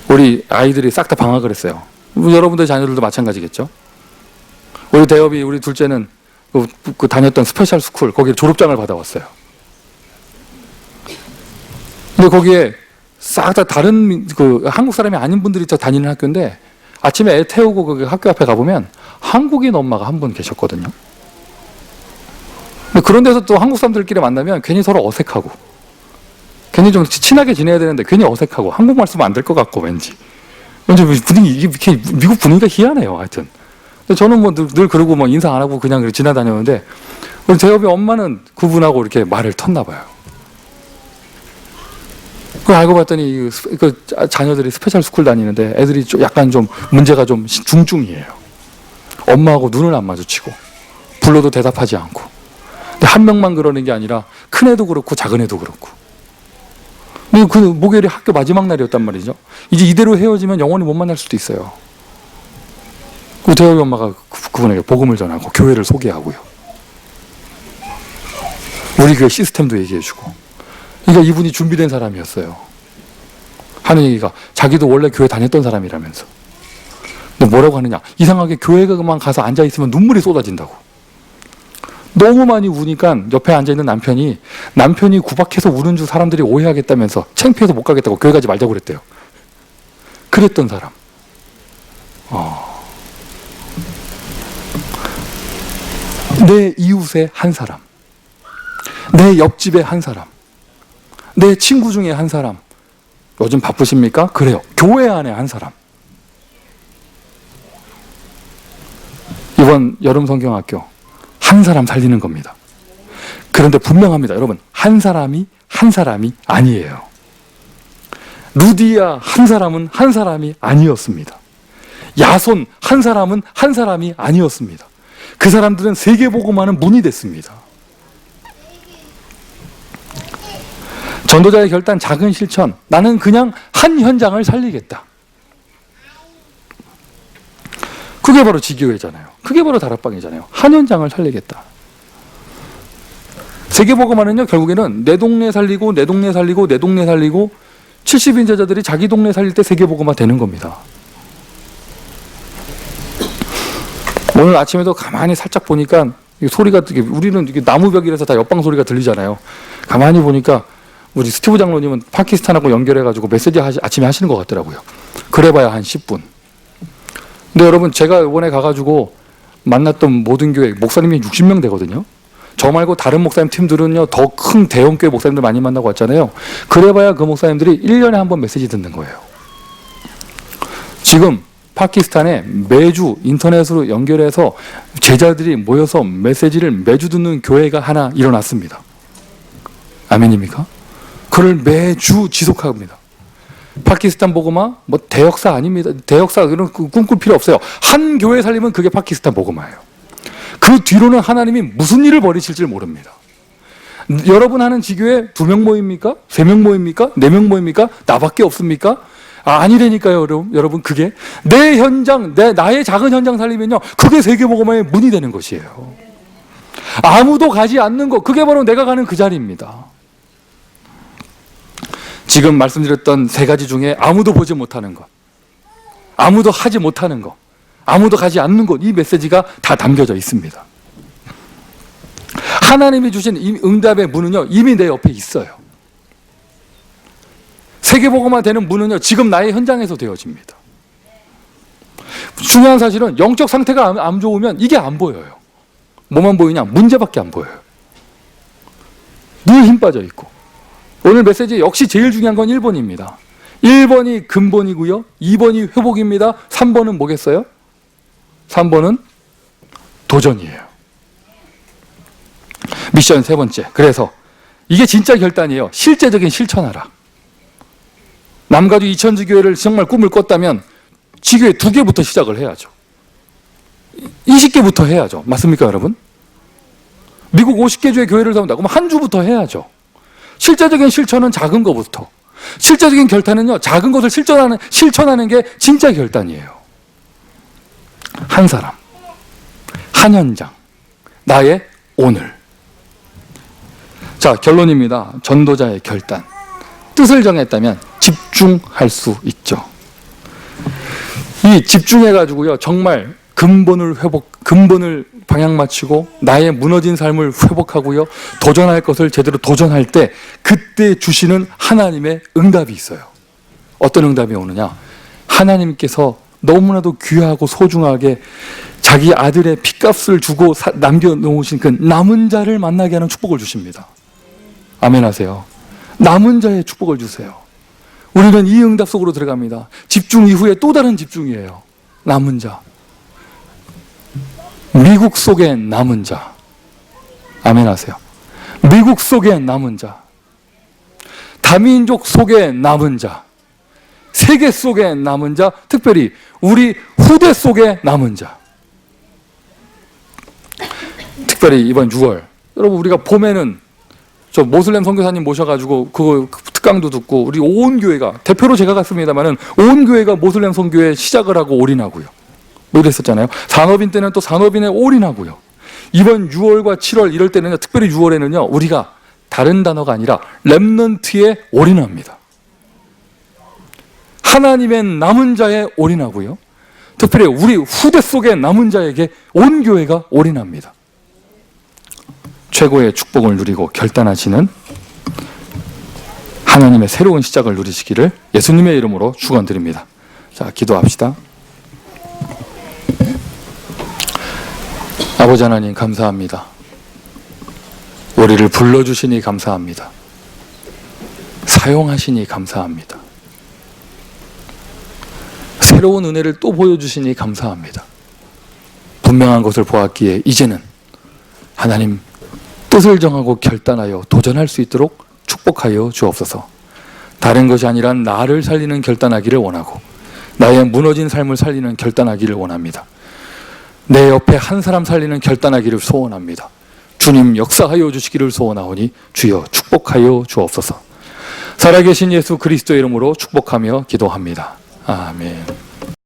우리 아이들이 싹 다 방학을 했어요. 여러분들 자녀들도 마찬가지겠죠. 우리 대엽이, 우리 둘째는 그 다녔던 스페셜 스쿨, 거기에 졸업장을 받아왔어요. 근데 거기에 싹 다 다른 한국 사람이 아닌 분들이 다니는 학교인데, 아침에 애 태우고 그 학교 앞에 가보면 한국인 엄마가 한 분 계셨거든요. 근데 그런 데서 또 한국 사람들끼리 만나면 괜히 서로 어색하고, 괜히 좀 친하게 지내야 되는데 괜히 어색하고, 한국말 쓰면 안 될 것 같고, 왠지 분위기, 이게 미국 분위기가 희한해요, 하여튼. 근데 저는 뭐 늘 그러고 뭐 인사 안 하고 그냥 지나다녔는데, 우리 대엽이 엄마는 그분하고 이렇게 말을 텄나 봐요. 그 알고 봤더니 그 자녀들이 스페셜 스쿨 다니는데 애들이 약간 좀 문제가 좀 중증이에요. 엄마하고 눈을 안 마주치고 불러도 대답하지 않고. 근데 한 명만 그러는 게 아니라 큰 애도 그렇고 작은 애도 그렇고. 근데 그 목요일이 학교 마지막 날이었단 말이죠. 이제 이대로 헤어지면 영원히 못 만날 수도 있어요. 그 대엽이 엄마가 그분에게 복음을 전하고 교회를 소개하고요. 우리 교회 시스템도 얘기해주고. 그러니까 이분이 준비된 사람이었어요. 하는 얘기가 자기도 원래 교회 다녔던 사람이라면서. 근데 뭐라고 하느냐? 이상하게 교회만 가서 앉아있으면 눈물이 쏟아진다고. 너무 많이 우니까 옆에 앉아있는 남편이 구박해서 우는 줄 사람들이 오해하겠다면서 창피해서 못 가겠다고 교회 가지 말자고 그랬대요. 그랬던 사람. 내 이웃의 한 사람, 내 옆집의 한 사람, 내 친구 중에 한 사람. 요즘 바쁘십니까? 그래요. 교회 안에 한 사람. 이번 여름 성경학교 한 사람 살리는 겁니다. 그런데 분명합니다. 여러분, 한 사람이 아니에요. 루디아 한 사람은 한 사람이 아니었습니다. 야손 한 사람은 한 사람이 아니었습니다. 그 사람들은 세계복음화는 문이 됐습니다. 전도자의 결단, 작은 실천. 나는 그냥 한 현장을 살리겠다. 그게 바로 지교회잖아요. 그게 바로 다락방이잖아요. 한 현장을 살리겠다. 세계복음화는요, 결국에는 내 동네 살리고, 내 동네 살리고, 내 동네 살리고, 70인 제자들이 자기 동네 살릴 때 세계복음화 되는 겁니다. 오늘 아침에도 가만히 살짝 보니까 소리가, 우리는 나무벽이라서 다 옆방 소리가 들리잖아요. 가만히 보니까 우리 스티브 장로님은 파키스탄하고 연결해가지고 메시지 아침에 하시는 것 같더라고요. 그래봐야 한 10분. 근데 여러분, 제가 이번에 가가지고 만났던 모든 교회 목사님이 60명 되거든요. 저 말고 다른 목사님 팀들은요, 더 큰 대형교회 목사님들 많이 만나고 왔잖아요. 그래봐야 그 목사님들이 1년에 한 번 메시지 듣는 거예요. 지금 파키스탄에 매주 인터넷으로 연결해서 제자들이 모여서 메시지를 매주 듣는 교회가 하나 일어났습니다. 아멘입니까? 그걸 매주 지속합니다. 파키스탄 복음화 뭐 대역사 아닙니다. 대역사 그런 꿈꿀 필요 없어요. 한 교회 살리면 그게 파키스탄 복음화예요. 그 뒤로는 하나님이 무슨 일을 벌이실지 모릅니다. 여러분 하는 지교회 2명 모입니까? 3명 모입니까? 4명 모입니까? 나밖에 없습니까? 아니라니까요, 여러분. 그게 내 현장, 나의 작은 현장 살리면요, 그게 세계복음화의 문이 되는 것이에요. 아무도 가지 않는 것, 그게 바로 내가 가는 그 자리입니다. 지금 말씀드렸던 3가지 중에 아무도 보지 못하는 것, 아무도 하지 못하는 것, 아무도 가지 않는 것, 이 메시지가 다 담겨져 있습니다. 하나님이 주신 이 응답의 문은요, 이미 내 옆에 있어요. 세계복음화 되는 문은요, 지금 나의 현장에서 되어집니다. 중요한 사실은 영적 상태가 안 좋으면 이게 안 보여요. 뭐만 보이냐? 문제밖에 안 보여요. 늘 힘 빠져 있고. 오늘 메시지 역시 제일 중요한 건 1번입니다. 1번이 근본이고요. 2번이 회복입니다. 3번은 뭐겠어요? 3번은 도전이에요. 미션 3번째. 그래서 이게 진짜 결단이에요. 실제적인 실천하라. 남가주 이천지 교회를 정말 꿈을 꿨다면 지교회 2개부터 시작을 해야죠. 20개부터 해야죠. 맞습니까, 여러분? 미국 50개 주의 교회를 세운다. 그럼 한 주부터 해야죠. 실제적인 실천은 작은 것부터. 실제적인 결단은요, 작은 것을 실천하는 게 진짜 결단이에요. 한 사람, 한 현장, 나의 오늘. 자, 결론입니다. 전도자의 결단. 뜻을 정했다면 집중할 수 있죠. 이 집중해가지고요, 정말 근본을 방향 맞추고 나의 무너진 삶을 회복하고요, 도전할 것을 제대로 도전할 때 그때 주시는 하나님의 응답이 있어요. 어떤 응답이 오느냐? 하나님께서 너무나도 귀하고 소중하게 자기 아들의 핏값을 주고 남겨놓으신 그 남은 자를 만나게 하는 축복을 주십니다. 아멘 하세요. 남은 자의 축복을 주세요. 우리는 이 응답 속으로 들어갑니다. 집중 이후에 또 다른 집중이에요. 남은 자. 미국 속의 남은 자. 아멘 하세요. 미국 속의 남은 자. 다민족 속의 남은 자. 세계 속의 남은 자. 특별히 우리 후대 속의 남은 자. 특별히 이번 6월. 여러분, 우리가 봄에는 저 모슬렘 선교사님 모셔가지고 그 특강도 듣고 우리 온 교회가, 대표로 제가 갔습니다만은 온 교회가 모슬렘 선교에 시작을 하고 올인하고요. 뭐 이랬었잖아요. 산업인 때는 또 산업인에 올인하고요. 이번 6월과 7월 이럴 때는요, 특별히 6월에는요, 우리가 다른 단어가 아니라 렘넌트에 올인합니다. 하나님의 남은 자에 올인하고요. 특별히 우리 후대 속의 남은 자에게 온 교회가 올인합니다. 최고의 축복을 누리고 결단하시는 하나님의 새로운 시작을 누리시기를 예수님의 이름으로 축원드립니다. 자, 기도합시다. 아버지 하나님, 감사합니다. 우리를 불러주시니 감사합니다. 사용하시니 감사합니다. 새로운 은혜를 또 보여주시니 감사합니다. 분명한 것을 보았기에 이제는 하나님 뜻을 정하고 결단하여 도전할 수 있도록 축복하여 주옵소서. 다른 것이 아니라 나를 살리는 결단하기를 원하고 나의 무너진 삶을 살리는 결단하기를 원합니다. 내 옆에 한 사람 살리는 결단하기를 소원합니다. 주님 역사하여 주시기를 소원하오니 주여 축복하여 주옵소서. 살아계신 예수 그리스도의 이름으로 축복하며 기도합니다. 아멘.